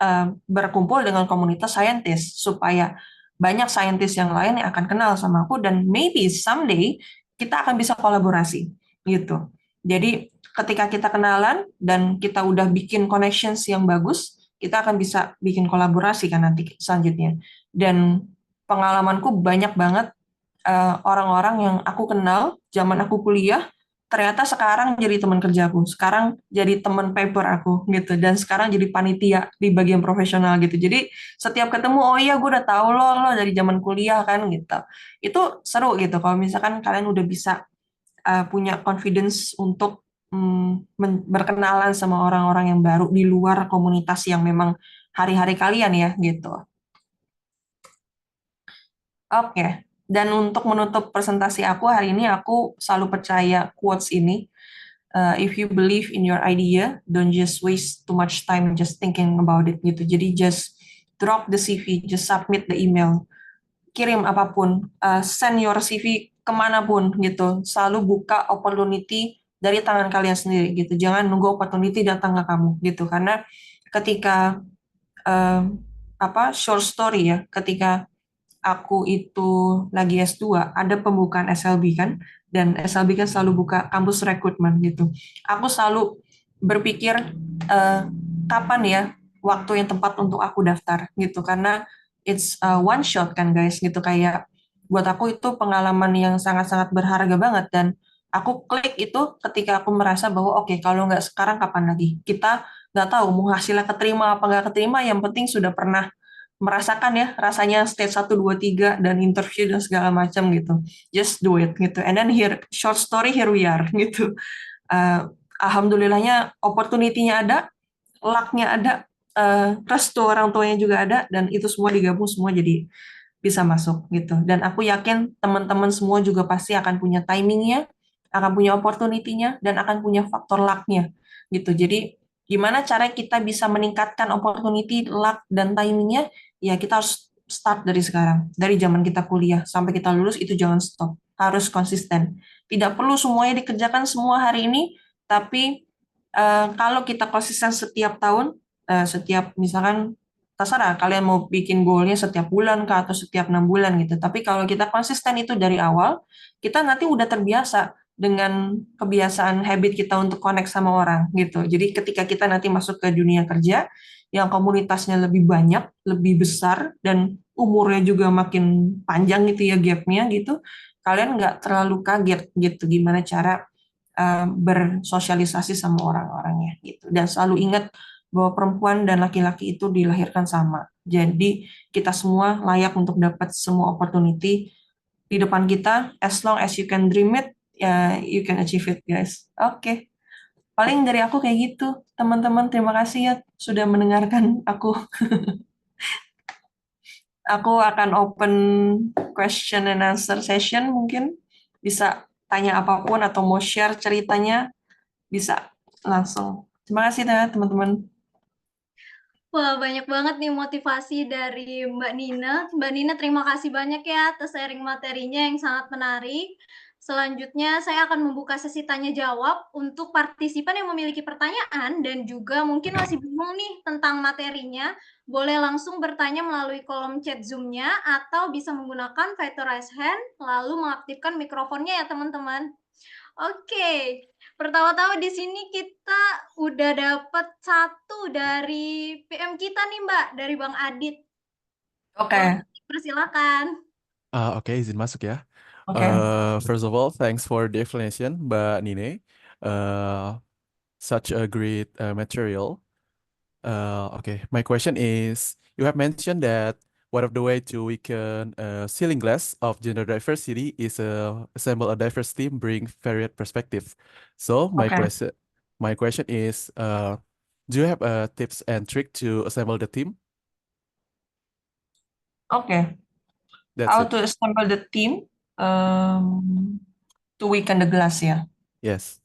berkumpul dengan komunitas scientist supaya banyak scientist yang lain yang akan kenal sama aku, dan maybe someday kita akan bisa kolaborasi gitu. Jadi ketika kita kenalan dan kita udah bikin connections yang bagus, kita akan bisa bikin kolaborasi kan nanti selanjutnya. Dan pengalamanku banyak banget orang-orang yang aku kenal zaman aku kuliah, ternyata sekarang jadi teman kerjaku, sekarang jadi teman paper aku gitu, dan sekarang jadi panitia di bagian profesional gitu. Jadi setiap ketemu, oh iya gue udah tahu lo dari zaman kuliah kan gitu. Itu seru gitu kalau misalkan kalian udah bisa punya confidence untuk berkenalan sama orang-orang yang baru di luar komunitas yang memang hari-hari kalian ya gitu. Oke. Dan untuk menutup presentasi aku hari ini, aku selalu percaya quotes ini. If you believe in your idea, don't just waste too much time just thinking about it gitu. Jadi just drop the CV, just submit the email, kirim apapun, send your CV kemanapun gitu. Selalu buka opportunity dari tangan kalian sendiri gitu. Jangan nunggu opportunity datang ke kamu gitu. Karena ketika short story ya, ketika aku itu lagi S2, ada pembukaan SLB kan, dan SLB kan selalu buka kampus rekrutmen gitu. Aku selalu berpikir kapan ya waktu yang tepat untuk aku daftar gitu, karena it's one shot kan guys gitu, kayak buat aku itu pengalaman yang sangat-sangat berharga banget, dan aku klik itu ketika aku merasa bahwa oke, kalau nggak sekarang kapan lagi, kita nggak tahu mau hasilnya keterima apa nggak keterima, yang penting sudah pernah merasakan ya rasanya stage 1, 2, 3 dan interview dan segala macam gitu. Just do it gitu. And then here, short story, here we are gitu. Alhamdulillahnya opportunity-nya ada, luck-nya ada, restu orang tuanya juga ada, dan itu semua digabung semua jadi bisa masuk gitu. Dan aku yakin teman-teman semua juga pasti akan punya timingnya, akan punya opportunity-nya, dan akan punya faktor luck-nya gitu. Jadi gimana cara kita bisa meningkatkan opportunity, luck, dan timingnya? Ya kita harus start dari sekarang, dari zaman kita kuliah sampai kita lulus, itu jangan stop, harus konsisten. Tidak perlu semuanya dikerjakan semua hari ini, tapi kalau kita konsisten setiap tahun, setiap misalkan terserah kalian mau bikin goalnya setiap bulan kah atau setiap 6 bulan gitu. Tapi kalau kita konsisten itu dari awal, kita nanti udah terbiasa dengan kebiasaan habit kita untuk connect sama orang gitu. Jadi ketika kita nanti masuk ke dunia kerja yang komunitasnya lebih banyak, lebih besar, dan umurnya juga makin panjang gitu ya gapnya gitu, kalian nggak terlalu kaget gitu gimana cara bersosialisasi sama orang-orangnya gitu. Dan selalu ingat bahwa perempuan dan laki-laki itu dilahirkan sama. Jadi kita semua layak untuk dapat semua opportunity di depan kita. As long as you can dream it, ya you can achieve it, guys. Oke. Paling dari aku kayak gitu. Teman-teman, terima kasih ya sudah mendengarkan aku. Aku akan open question and answer session mungkin. Bisa tanya apapun atau mau share ceritanya, bisa langsung. Terima kasih ya teman-teman. Wah, banyak banget nih motivasi dari Mbak Nina. Mbak Nina, terima kasih banyak ya atas sharing materinya yang sangat menarik. Selanjutnya, saya akan membuka sesi tanya jawab untuk partisipan yang memiliki pertanyaan dan juga mungkin masih bingung nih tentang materinya. Boleh langsung bertanya melalui kolom chat Zoom-nya atau bisa menggunakan fitur raise hand lalu mengaktifkan mikrofonnya ya teman-teman. Oke, pertama-tama di sini kita udah dapat satu dari PM kita nih Mbak, dari Bang Adit. Oke, Persilakan. Oke, izin masuk ya. oke. First of all, thanks for the explanation, Mbak Nine. Such a great material. Okay, my question is, you have mentioned that one of the way to weaken ceiling glass of gender diversity is assemble a diverse team, bring varied perspective. So Oke, my question is, do you have tips and trick to assemble the team? oke. That's How it. to assemble the team to weaken the glass ya. Yes.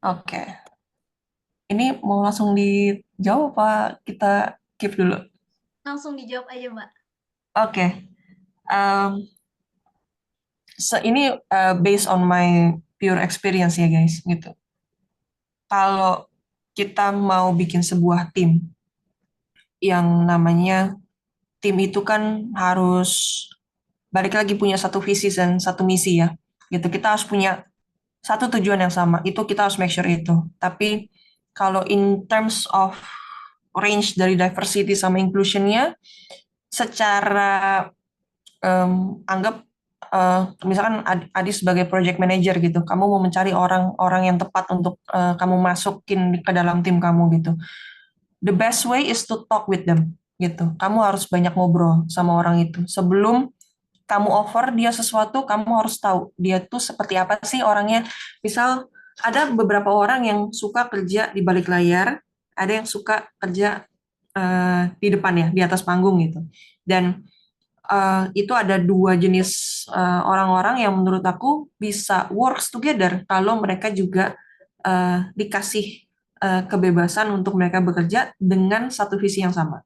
Oke. Ini mau langsung dijawab apa kita keep dulu? Langsung dijawab aja Mbak. Oke. Ini based on my pure experience ya guys gitu. Kalau kita mau bikin sebuah tim, yang namanya tim itu kan harus balik lagi punya satu visi dan satu misi ya. Gitu. Kita harus punya satu tujuan yang sama. Itu kita harus make sure itu. Tapi kalau in terms of range dari diversity sama inclusion-nya, secara anggap misalkan Adi sebagai project manager gitu, kamu mau mencari orang-orang yang tepat untuk kamu masukin ke dalam tim kamu gitu. The best way is to talk with them gitu. Kamu harus banyak ngobrol sama orang itu. Sebelum kamu offer dia sesuatu, kamu harus tahu dia tuh seperti apa sih orangnya. Misal ada beberapa orang yang suka kerja di balik layar, ada yang suka kerja di depan ya, di atas panggung gitu. Dan itu ada dua jenis orang-orang yang menurut aku bisa works together kalau mereka juga dikasih kebebasan untuk mereka bekerja dengan satu visi yang sama.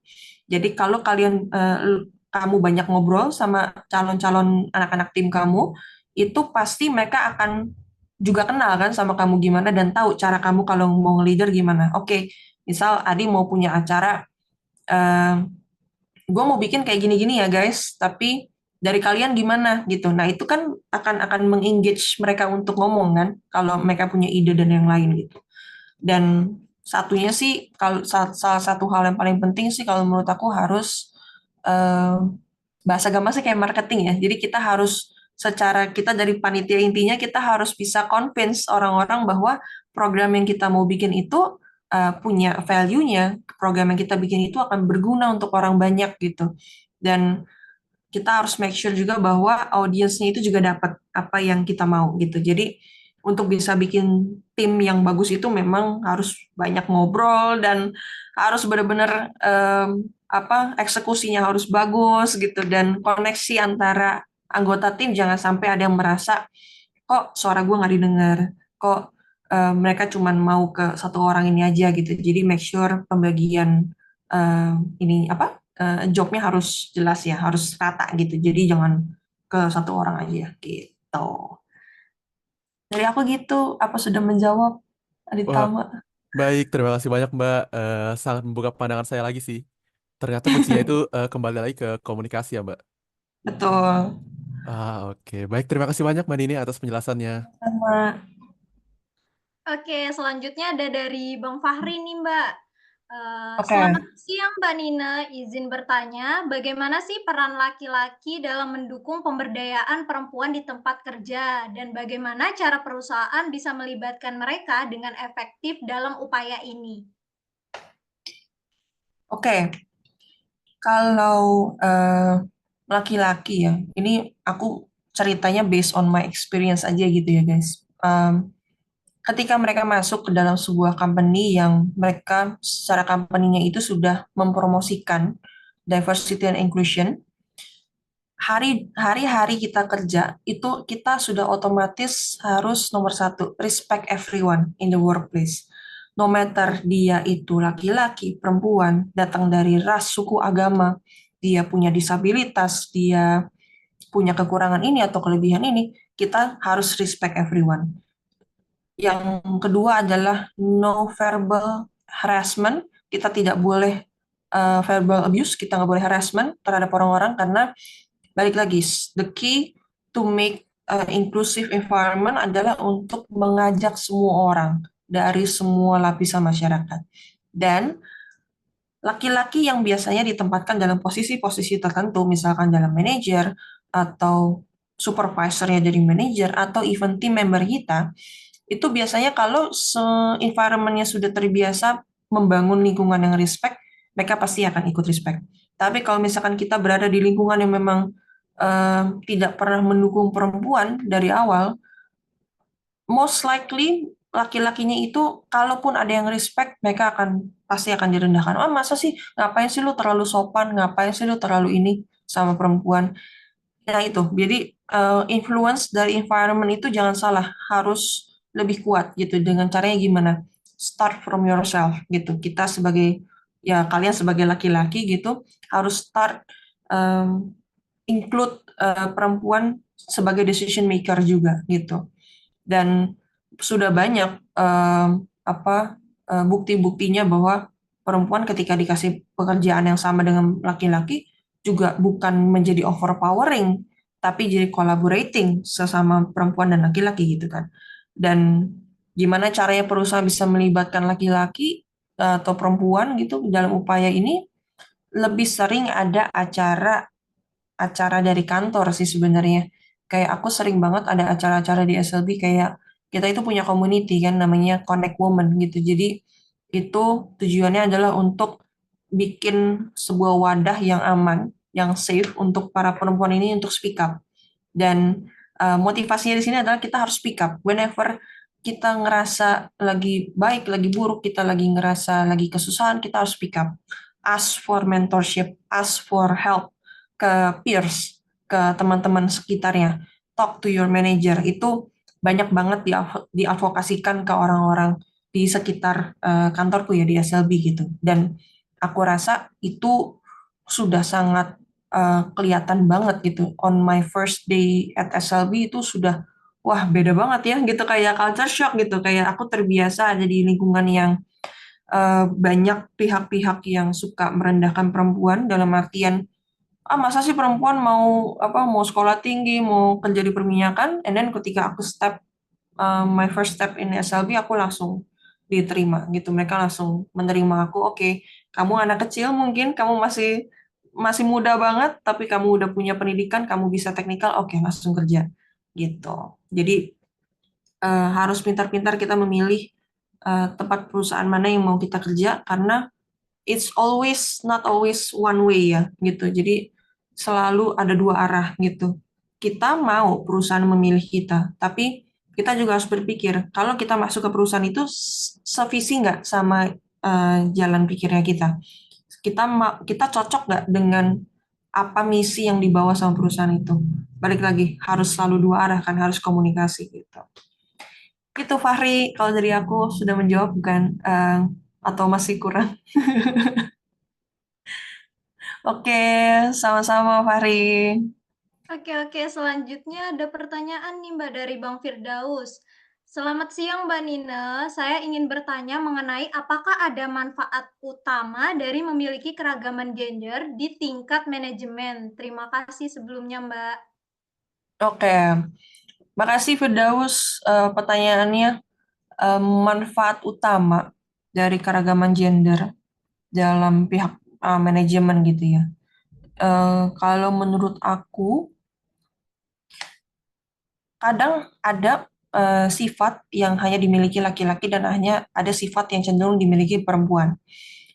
Jadi kalau kamu banyak ngobrol sama calon-calon anak-anak tim kamu, itu pasti mereka akan juga kenal kan sama kamu gimana dan tahu cara kamu kalau mau leader gimana. Oke, misal Adi mau punya acara, gue mau bikin kayak gini-gini ya guys, tapi dari kalian gimana gitu. Nah itu kan akan mengengage mereka untuk ngomong kan, kalau mereka punya ide dan yang lain gitu. Dan satunya sih, kalau salah satu hal yang paling penting sih kalau menurut aku harus eh, bahasa gampang sih kayak marketing ya. Jadi kita harus secara kita dari panitia intinya kita harus bisa convince orang-orang bahwa program yang kita mau bikin itu punya value-nya, program yang kita bikin itu akan berguna untuk orang banyak gitu. Dan kita harus make sure juga bahwa audiensnya itu juga dapat apa yang kita mau gitu. Jadi untuk bisa bikin tim yang bagus itu memang harus banyak ngobrol dan harus benar-benar eksekusinya harus bagus gitu dan koneksi antara anggota tim jangan sampai ada yang merasa kok suara gue nggak didengar, kok mereka cuma mau ke satu orang ini aja gitu. Jadi make sure pembagian ini jobnya harus jelas ya, harus rata gitu. Jadi jangan ke satu orang aja gitu. Dari aku gitu, apa sudah menjawab Wah, Aditama? baik, terima kasih banyak Mbak. Sangat membuka pandangan saya lagi sih. Ternyata kuncinya itu kembali lagi ke komunikasi ya Mbak. Betul. Oke. Baik, terima kasih banyak Mbak Nini atas penjelasannya. Sama. Oke, selanjutnya ada dari Bang Fahri nih, Mbak. Oke. Selamat siang, Mbak Nina. Izin bertanya, bagaimana sih peran laki-laki dalam mendukung pemberdayaan perempuan di tempat kerja? Dan bagaimana cara perusahaan bisa melibatkan mereka dengan efektif dalam upaya ini? Oke. Kalau laki-laki ya, ini aku ceritanya based on my experience aja gitu ya guys. Ketika mereka masuk ke dalam sebuah company yang mereka secara company-nya itu sudah mempromosikan diversity and inclusion, hari-hari kita kerja itu kita sudah otomatis harus nomor satu respect everyone in the workplace. No matter dia itu laki-laki, perempuan, datang dari ras, suku, agama, dia punya disabilitas, dia punya kekurangan ini atau kelebihan ini, kita harus respect everyone. Yang kedua adalah no verbal harassment. Kita tidak boleh verbal abuse, kita nggak boleh harassment terhadap orang-orang karena balik lagi, the key to make inclusive environment adalah untuk mengajak semua orang dari semua lapisan masyarakat. Dan laki-laki yang biasanya ditempatkan dalam posisi-posisi tertentu, misalkan dalam manajer atau supervisornya jadi manajer atau even team member kita, itu biasanya kalau environment-nya sudah terbiasa membangun lingkungan yang respect, mereka pasti akan ikut respect. Tapi kalau misalkan kita berada di lingkungan yang memang tidak pernah mendukung perempuan dari awal, most likely laki-lakinya itu kalaupun ada yang respect, mereka pasti akan direndahkan. Oh, masa sih ngapain sih lu terlalu sopan, ngapain sih lu terlalu ini sama perempuan? Nah itu, jadi influence dari environment itu jangan salah, harus lebih kuat gitu. Dengan caranya gimana? Start from yourself gitu. Kita sebagai, ya kalian sebagai laki-laki gitu, harus start include perempuan sebagai decision maker juga gitu. Dan sudah banyak bukti-buktinya bahwa perempuan ketika dikasih pekerjaan yang sama dengan laki-laki juga bukan menjadi overpowering, tapi jadi collaborating sesama perempuan dan laki-laki gitu kan. Dan gimana caranya perusahaan bisa melibatkan laki-laki atau perempuan gitu dalam upaya ini, lebih sering ada acara dari kantor sih sebenarnya. Kayak aku sering banget ada acara-acara di SLB kayak kita itu punya community kan namanya Connect Women gitu. Jadi itu tujuannya adalah untuk bikin sebuah wadah yang aman, yang safe untuk para perempuan ini untuk speak up. Dan motivasinya di sini adalah kita harus speak up. Whenever kita ngerasa lagi baik, lagi buruk, kita lagi ngerasa lagi kesusahan, kita harus speak up. Ask for mentorship, ask for help ke peers, ke teman-teman sekitarnya. Talk to your manager. Itu banyak banget diadvokasikan ke orang-orang di sekitar kantorku ya di SLB gitu. Dan aku rasa itu sudah sangat kelihatan banget gitu. On my first day at SLB itu sudah wah beda banget ya gitu kayak culture shock gitu. Kayak aku terbiasa ada di lingkungan yang banyak pihak-pihak yang suka merendahkan perempuan dalam artian masa sih perempuan mau apa mau sekolah tinggi, mau kerja di perminyakan, and then ketika aku my first step in SLB aku langsung diterima gitu. Mereka langsung menerima aku. Oke, kamu anak kecil mungkin kamu masih masih muda banget tapi kamu udah punya pendidikan, kamu bisa teknikal, oke langsung kerja gitu. Jadi harus pintar-pintar kita memilih tempat perusahaan mana yang mau kita kerja karena it's always not always one way ya gitu. Jadi selalu ada dua arah gitu. Kita mau perusahaan memilih kita, tapi kita juga harus berpikir kalau kita masuk ke perusahaan itu sevisi nggak sama jalan pikirnya kita. Kita cocok nggak dengan apa misi yang dibawa sama perusahaan itu. Balik lagi harus selalu dua arah kan, harus komunikasi gitu. Itu Fahri, kalau dari aku sudah menjawab bukan atau masih kurang? Oke, sama-sama Fahri. Oke, selanjutnya ada pertanyaan nih Mbak dari Bang Firdaus. Selamat siang Mbak Nina, saya ingin bertanya mengenai apakah ada manfaat utama dari memiliki keragaman gender di tingkat manajemen. Terima kasih sebelumnya Mbak. Oke, makasih Firdaus pertanyaannya. Manfaat utama dari keragaman gender dalam pihak manajemen gitu ya. Kalau menurut aku, kadang ada sifat yang hanya dimiliki laki-laki dan hanya ada sifat yang cenderung dimiliki perempuan.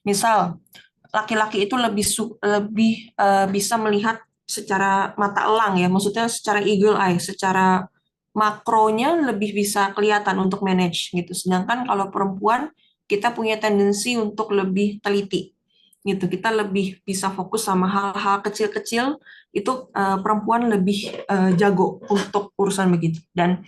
Misal, laki-laki itu lebih bisa melihat secara mata elang ya, maksudnya secara eagle eye, secara makronya lebih bisa kelihatan untuk manage gitu. Sedangkan kalau perempuan kita punya tendensi untuk lebih teliti gitu. Kita lebih bisa fokus sama hal-hal kecil-kecil itu perempuan lebih jago untuk urusan begitu. Dan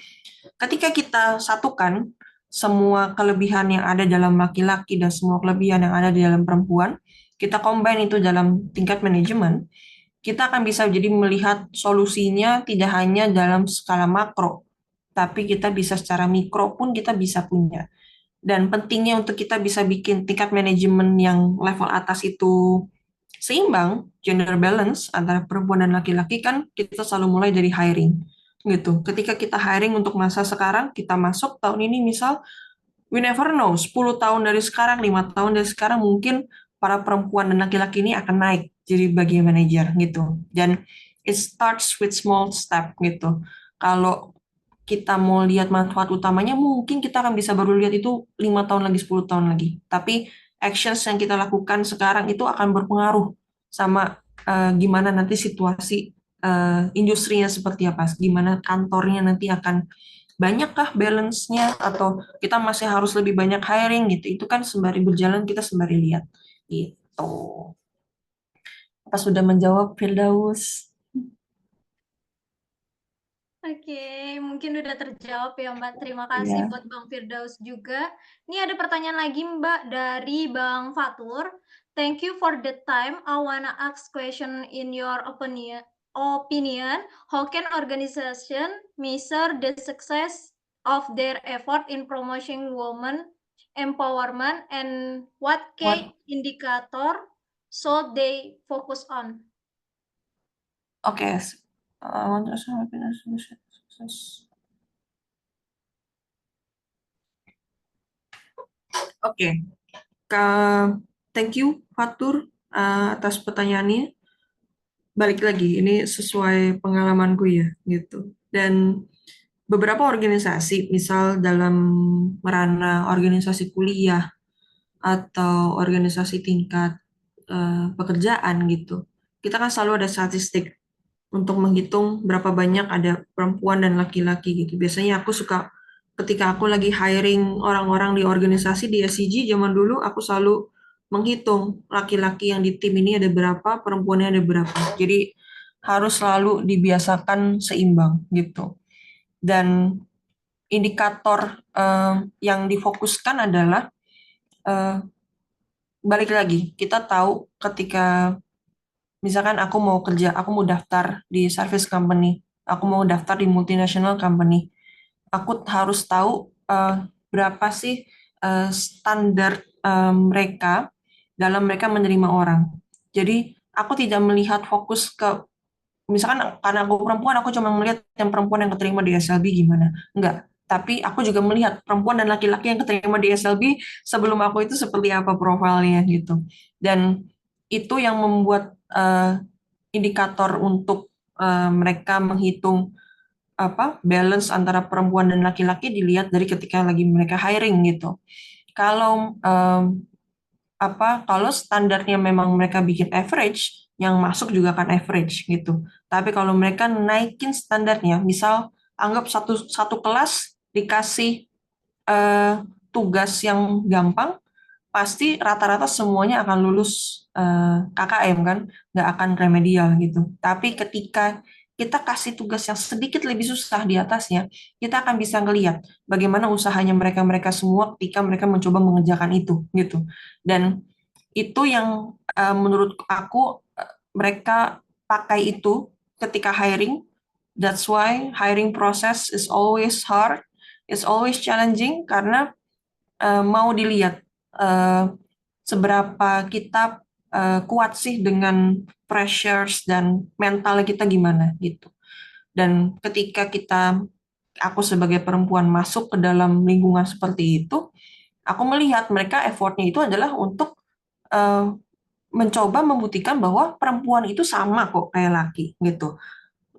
ketika kita satukan semua kelebihan yang ada dalam laki-laki dan semua kelebihan yang ada di dalam perempuan, kita combine itu dalam tingkat manajemen, kita akan bisa jadi melihat solusinya tidak hanya dalam skala makro, tapi kita bisa secara mikro pun kita bisa punya. Dan pentingnya untuk kita bisa bikin tingkat manajemen yang level atas itu seimbang, gender balance antara perempuan dan laki-laki kan kita selalu mulai dari hiring gitu. Ketika kita hiring untuk masa sekarang, kita masuk tahun ini misal, we never know, 10 tahun dari sekarang, 5 tahun dari sekarang mungkin para perempuan dan laki-laki ini akan naik jadi bagian manajer gitu. Dan it starts with small step gitu. Kalau kita mau lihat manfaat utamanya, mungkin kita akan bisa baru lihat itu 5 tahun lagi, 10 tahun lagi. Tapi actions yang kita lakukan sekarang itu akan berpengaruh sama gimana nanti situasi industrinya seperti apa, gimana kantornya nanti akan banyakkah balance-nya atau kita masih harus lebih banyak hiring gitu. Itu kan sembari berjalan kita sembari lihat gitu. Apa sudah menjawab Firdaus? Oke, mungkin udah terjawab ya Mbak. Terima kasih Iya. buat Bang Firdaus juga. Ini ada pertanyaan lagi Mbak dari Bang Fatur. Thank you for the time. I wanna ask question in your opinion, how can organization measure the success of their effort in promoting women empowerment and what key What? indicator should they focus on? Oke. Oke. Thank you Fatur atas pertanyaannya. balik lagi, ini sesuai pengalamanku ya, gitu. Dan beberapa organisasi, misal dalam ranah organisasi kuliah atau organisasi tingkat pekerjaan gitu, kita kan selalu ada statistik untuk menghitung berapa banyak ada perempuan dan laki-laki gitu. Biasanya aku suka ketika aku lagi hiring orang-orang di organisasi di SCG zaman dulu, aku selalu menghitung laki-laki yang di tim ini ada berapa, perempuannya ada berapa. Jadi harus selalu dibiasakan seimbang gitu. Dan indikator yang difokuskan adalah eh, balik lagi, kita tahu ketika misalkan aku mau kerja, aku mau daftar di service company, aku mau daftar di multinational company, aku harus tahu berapa sih standar mereka dalam mereka menerima orang. Jadi aku tidak melihat fokus ke, misalkan karena aku perempuan, aku cuma melihat yang perempuan yang keterima di SLB gimana. Enggak. Tapi aku juga melihat perempuan dan laki-laki yang keterima di SLB sebelum aku itu seperti apa profilnya gitu. Dan itu yang membuat indikator untuk mereka menghitung apa balance antara perempuan dan laki-laki dilihat dari ketika lagi mereka hiring gitu. Kalau kalau standarnya memang mereka bikin average, yang masuk juga akan average gitu. Tapi kalau mereka naikin standarnya, misal anggap satu satu kelas dikasih eh, tugas yang gampang, pasti rata-rata semuanya akan lulus KKM kan, nggak akan remedial gitu. Tapi ketika kita kasih tugas yang sedikit lebih susah di atasnya, kita akan bisa ngelihat bagaimana usahanya mereka-mereka semua ketika mereka mencoba mengerjakan itu gitu. Dan itu yang menurut aku mereka pakai itu ketika hiring. That's why hiring process is always hard, it's always challenging karena mau dilihat uh, seberapa kita kuat sih dengan pressures dan mental kita gimana gitu. Dan ketika aku sebagai perempuan masuk ke dalam lingkungan seperti itu, aku melihat mereka effortnya itu adalah untuk uh, mencoba membuktikan bahwa perempuan itu sama kok kayak laki gitu.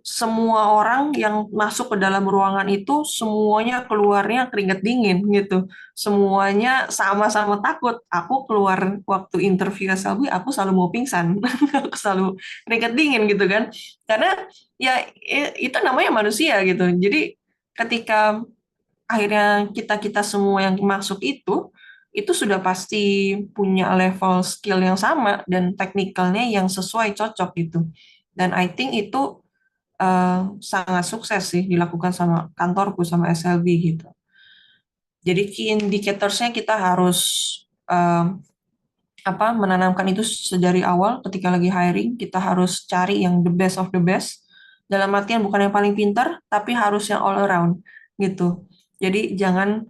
Semua orang yang masuk ke dalam ruangan itu semuanya keluarnya keringat dingin gitu. Semuanya sama-sama takut. Aku keluar waktu interview SLB, aku selalu mau pingsan. Aku selalu keringat dingin gitu kan. Karena ya itu namanya manusia gitu. Jadi ketika akhirnya kita-kita semua yang masuk itu sudah pasti punya level skill yang sama dan teknikalnya yang sesuai cocok gitu. Dan I think itu sangat sukses sih dilakukan sama kantorku sama SLB gitu. Jadi key indicatorsnya kita harus eh, menanamkan itu sedari awal ketika lagi hiring kita harus cari yang the best of the best. Dalam artian bukan yang paling pintar tapi harus yang all around gitu. Jadi jangan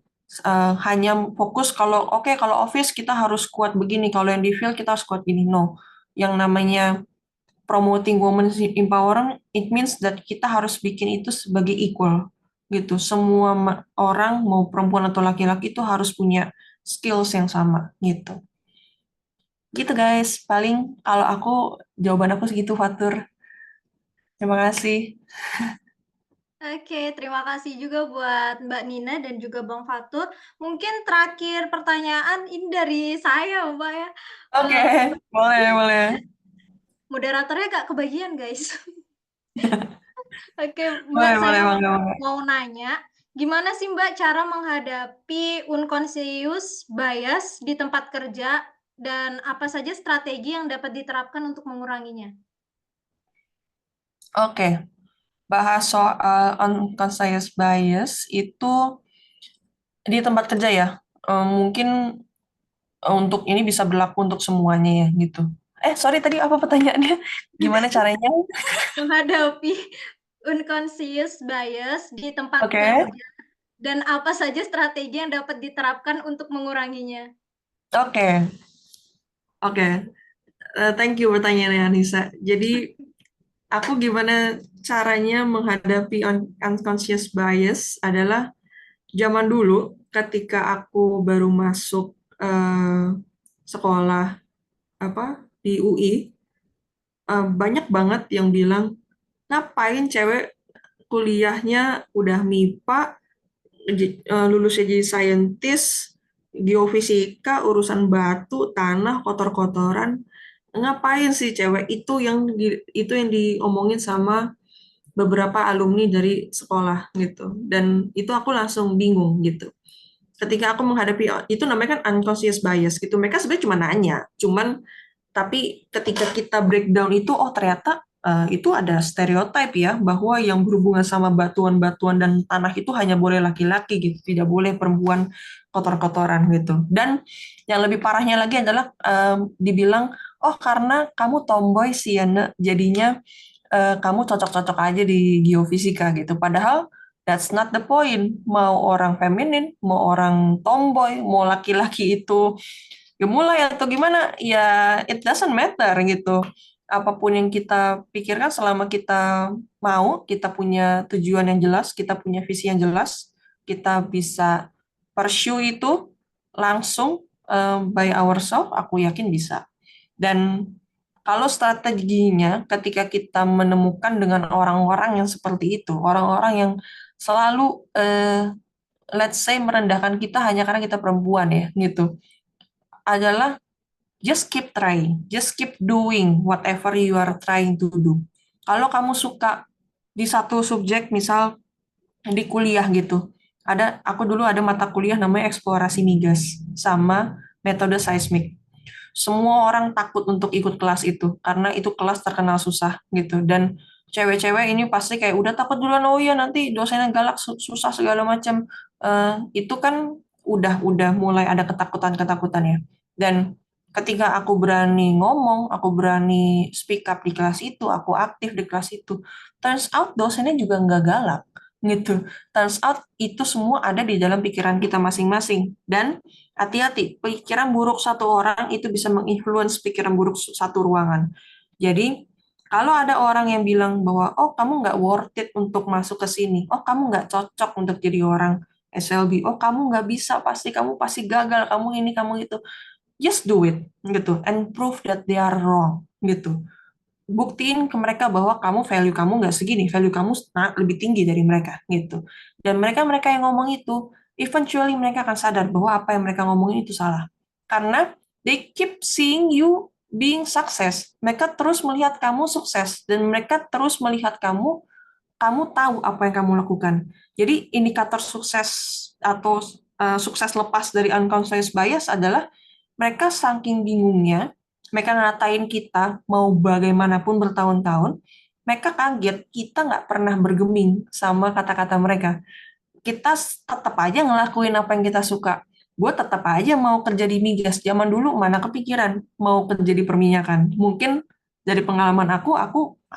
hanya fokus kalau oke, kalau office kita harus kuat begini, kalau yang di field kita harus kuat gini. No, yang namanya promoting women empowerment, it means that kita harus bikin itu sebagai equal gitu. Semua orang mau perempuan atau laki-laki itu harus punya skills yang sama gitu. Gitu guys, paling kalau aku jawaban aku segitu Fatur. Terima kasih. Oke, terima kasih juga buat Mbak Nina dan juga Bang Fatur. Mungkin terakhir pertanyaan ini dari saya, Mbak ya. Oke, boleh. Moderatornya gak kebagian, guys. Oke, Mbak, Boleh, saya bangga. mau nanya, gimana sih Mbak cara menghadapi unconscious bias di tempat kerja dan apa saja strategi yang dapat diterapkan untuk menguranginya? Oke, bahas soal unconscious bias itu di tempat kerja ya. Mungkin untuk ini bisa berlaku untuk semuanya ya gitu. Sorry tadi apa pertanyaannya? Gimana caranya? Menghadapi unconscious bias di tempat Oke. kerja dan apa saja strategi yang dapat diterapkan untuk menguranginya? Oke. Thank you pertanyaannya Anissa. Jadi aku gimana caranya menghadapi unconscious bias adalah zaman dulu ketika aku baru masuk sekolah di UI, banyak banget yang bilang, ngapain cewek kuliahnya udah MIPA, lulusnya jadi saintis, geofisika, urusan batu, tanah, kotor-kotoran. Ngapain sih cewek itu yang diomongin sama beberapa alumni dari sekolah gitu. Dan itu aku langsung bingung gitu. Ketika aku menghadapi itu namanya kan unconscious bias gitu. Mereka sebenarnya cuma nanya, tapi ketika kita breakdown itu, oh ternyata itu ada stereotip ya, bahwa yang berhubungan sama batuan-batuan dan tanah itu hanya boleh laki-laki gitu, tidak boleh perempuan kotor-kotoran gitu. Dan yang lebih parahnya lagi adalah dibilang, oh karena kamu tomboy sih ya, Nek, jadinya kamu cocok-cocok aja di geofisika gitu. Padahal that's not the point. Mau orang feminin, mau orang tomboy, mau laki-laki itu gemulai atau gimana, ya it doesn't matter gitu. Apapun yang kita pikirkan selama kita mau, kita punya tujuan yang jelas, kita punya visi yang jelas, kita bisa pursue itu langsung by ourselves, aku yakin bisa. Dan kalau strateginya ketika kita menemukan dengan orang-orang yang seperti itu, orang-orang yang selalu let's say merendahkan kita hanya karena kita perempuan ya gitu, adalah just keep trying, just keep doing whatever you are trying to do. Kalau kamu suka di satu subjek, misal di kuliah gitu, aku dulu ada mata kuliah namanya eksplorasi migas sama metode seismik. Semua orang takut untuk ikut kelas itu karena itu kelas terkenal susah gitu. Dan cewek-cewek ini pasti kayak udah takut duluan, oh iya nanti dosennya galak, susah segala macam. Itu kan udah mulai ada ketakutan-ketakutan ya. Dan ketika aku berani ngomong, aku berani speak up di kelas itu, aku aktif di kelas itu, turns out dosennya juga nggak galak gitu. Turns out itu semua ada di dalam pikiran kita masing-masing. Dan hati-hati, pikiran buruk satu orang itu bisa menginfluence pikiran buruk satu ruangan. Jadi, kalau ada orang yang bilang bahwa, oh kamu nggak worth it untuk masuk ke sini, oh kamu nggak cocok untuk jadi orang SLB, oh kamu nggak bisa, kamu pasti gagal, kamu ini, kamu itu, just do it, gitu, and prove that they are wrong, gitu. Buktiin ke mereka bahwa value kamu nggak segini, value kamu lebih tinggi dari mereka, gitu. Dan mereka-mereka yang ngomong itu, eventually mereka akan sadar bahwa apa yang mereka ngomongin itu salah. Karena they keep seeing you being success. Mereka terus melihat kamu sukses, dan mereka terus melihat kamu tahu apa yang kamu lakukan. Jadi indikator sukses atau sukses lepas dari unconscious bias adalah mereka saking bingungnya, mereka ngatain kita mau bagaimanapun bertahun-tahun, mereka kaget kita nggak pernah bergeming sama kata-kata mereka. Kita tetap aja ngelakuin apa yang kita suka. Gue tetap aja mau kerja di migas. Zaman dulu mana kepikiran mau kerja di perminyakan. Mungkin dari pengalaman aku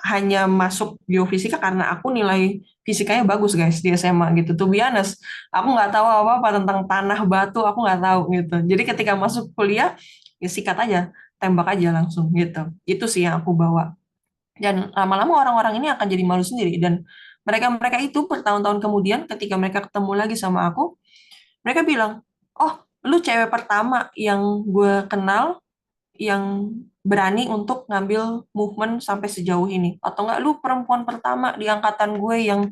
hanya masuk biofisika karena aku nilai fisikanya bagus guys di SMA gitu. To be honest, aku nggak tahu apa-apa tentang tanah batu, aku nggak tahu gitu. Jadi ketika masuk kuliah, ya sikat aja, tembak aja langsung gitu. Itu sih yang aku bawa. Dan lama-lama orang-orang ini akan jadi malu sendiri. Dan mereka-mereka itu bertahun-tahun kemudian ketika mereka ketemu lagi sama aku, mereka bilang, oh lu cewek pertama yang gue kenal yang berani untuk ngambil movement sampai sejauh ini. Atau enggak lu perempuan pertama di angkatan gue yang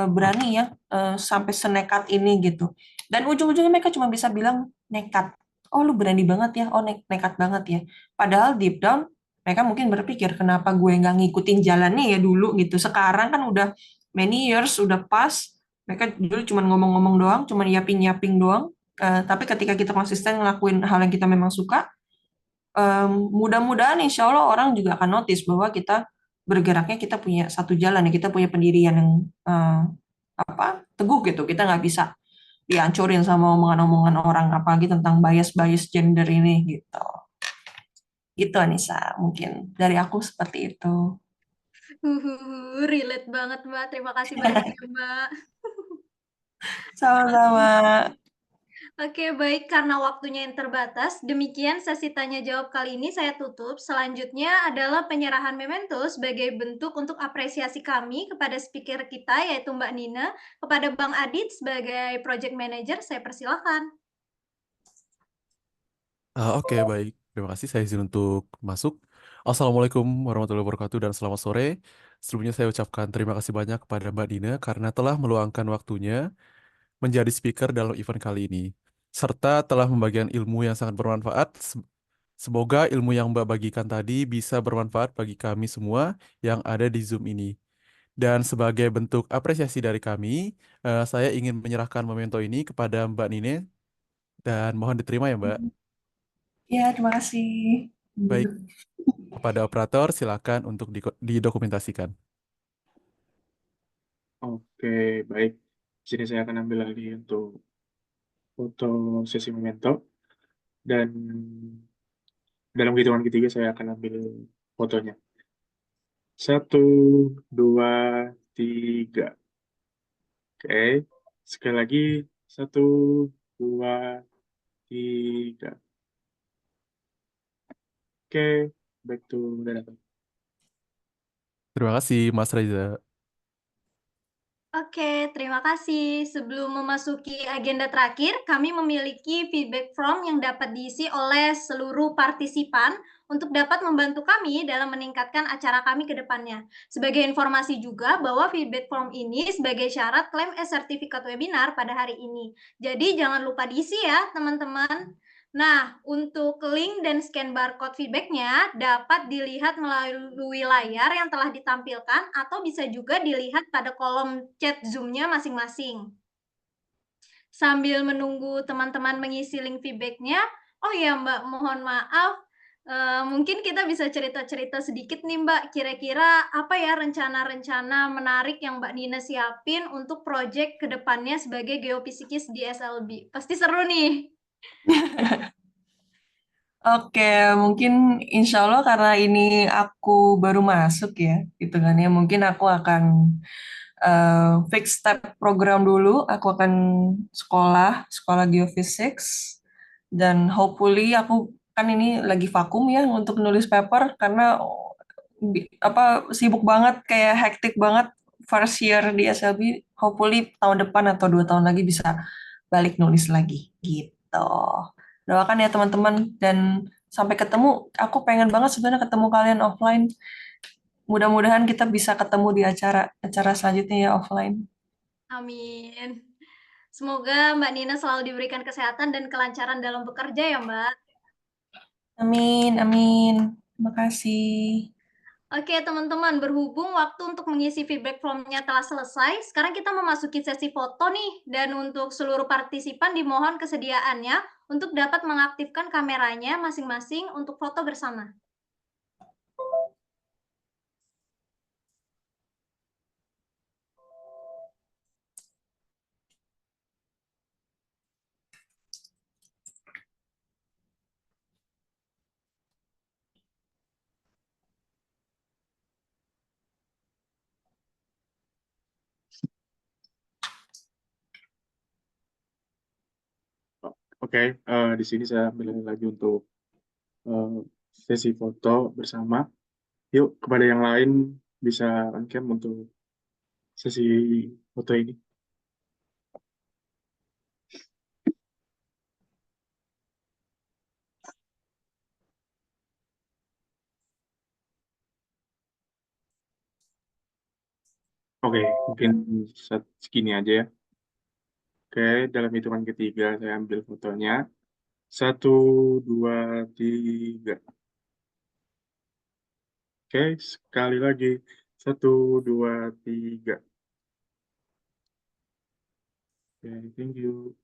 berani ya sampai senekat ini gitu. Dan ujung-ujungnya mereka cuma bisa bilang nekat. Oh lu berani banget ya, oh nekat banget ya. Padahal deep down mereka mungkin berpikir kenapa gue nggak ngikutin jalannya ya dulu gitu. Sekarang kan udah many years, udah pas. Mereka dulu cuma ngomong-ngomong doang, cuma yaping-yaping doang. Tapi ketika kita konsisten ngelakuin hal yang kita memang suka, mudah-mudahan insya Allah orang juga akan notice bahwa kita bergeraknya, kita punya satu jalan ya, kita punya pendirian yang teguh gitu. Kita nggak bisa dihancurin sama omongan-omongan orang, apalagi tentang bias-bias gender ini gitu. Gitu Anissa, mungkin dari aku seperti itu. Relate banget Mbak. Terima kasih banyak ya Mbak. Sama-sama. Oke, baik. Karena waktunya yang terbatas, demikian sesi tanya jawab kali ini saya tutup. Selanjutnya adalah penyerahan memento sebagai bentuk untuk apresiasi kami kepada speaker kita, yaitu Mbak Nina. Kepada Bang Adit sebagai project manager, saya persilahkan. Oke, baik. Terima kasih. Saya izin untuk masuk. Assalamualaikum warahmatullahi wabarakatuh dan selamat sore. Sebelumnya saya ucapkan terima kasih banyak kepada Mbak Dina karena telah meluangkan waktunya menjadi speaker dalam event kali ini, serta telah membagikan ilmu yang sangat bermanfaat. Semoga ilmu yang Mbak bagikan tadi bisa bermanfaat bagi kami semua yang ada di Zoom ini. Dan sebagai bentuk apresiasi dari kami, saya ingin menyerahkan memento ini kepada Mbak Nine dan mohon diterima ya Mbak. Ya, terima kasih. Baik, kepada operator silakan untuk didokumentasikan. Oke, baik. Di sini saya akan ambil alih untuk foto sesi memento dan dalam hitungan ketiga saya akan ambil fotonya. 1, 2, 3. Oke, sekali lagi 1, 2, 3. Oke, back to Dara. Terima kasih Mas Reza. Oke, terima kasih. Sebelum memasuki agenda terakhir, kami memiliki feedback form yang dapat diisi oleh seluruh partisipan untuk dapat membantu kami dalam meningkatkan acara kami ke depannya. Sebagai informasi juga bahwa feedback form ini sebagai syarat klaim e-sertifikat webinar pada hari ini. Jadi jangan lupa diisi ya, teman-teman. Nah, untuk link dan scan barcode feedbacknya dapat dilihat melalui layar yang telah ditampilkan atau bisa juga dilihat pada kolom chat Zoom-nya masing-masing. Sambil menunggu teman-teman mengisi link feedbacknya, oh ya Mbak, mohon maaf, mungkin kita bisa cerita-cerita sedikit nih Mbak, kira-kira apa ya rencana-rencana menarik yang Mbak Nina siapin untuk proyek kedepannya sebagai geofisikis di SLB? Pasti seru nih. Oke, mungkin insya Allah karena ini aku baru masuk ya, gitu kan ya. Mungkin aku akan fix step program dulu. Aku akan sekolah geophysics, dan hopefully aku kan ini lagi vakum ya untuk nulis paper karena apa sibuk banget, kayak hektik banget first year di SLB. Hopefully tahun depan atau 2 tahun lagi bisa balik nulis lagi gitu. Doakan ya teman-teman, dan sampai ketemu. Aku pengen banget sebenarnya ketemu kalian offline. Mudah-mudahan kita bisa ketemu di acara selanjutnya ya offline. Amin. Semoga Mbak Nina selalu diberikan kesehatan dan kelancaran dalam bekerja ya Mbak. Amin, amin. Terima kasih. Oke teman-teman, berhubung waktu untuk mengisi feedback formnya telah selesai, sekarang kita memasuki sesi foto nih. Dan untuk seluruh partisipan dimohon kesediaannya untuk dapat mengaktifkan kameranya masing-masing untuk foto bersama. Oke, di sini saya ambil alih lagi untuk eh, sesi foto bersama. Yuk, kepada yang lain bisa on-cam untuk sesi foto ini. Oke, mungkin segini aja ya. Oke, dalam hitungan ketiga saya ambil fotonya. 1, 2, 3. Oke, sekali lagi. 1, 2, 3. Oke, thank you.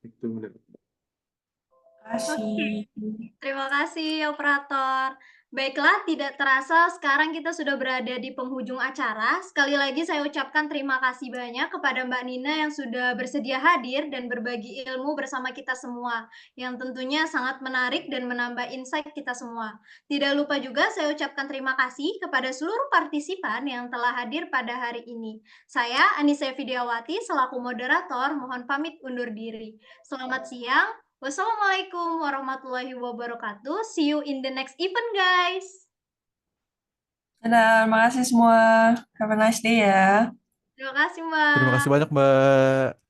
Itu udah. Terima kasih. Terima kasih, operator. Baiklah, tidak terasa sekarang kita sudah berada di penghujung acara. Sekali lagi saya ucapkan terima kasih banyak kepada Mbak Nina yang sudah bersedia hadir dan berbagi ilmu bersama kita semua, yang tentunya sangat menarik dan menambah insight kita semua. Tidak lupa juga saya ucapkan terima kasih kepada seluruh partisipan yang telah hadir pada hari ini. Saya, Anissa Vidiawati, selaku moderator, mohon pamit undur diri. Selamat siang. Wassalamualaikum warahmatullahi wabarakatuh. See you in the next event, guys. Dadah, terima kasih semua. Have a nice day ya. Terima kasih, Terima Mbak. kasih banyak Mbak.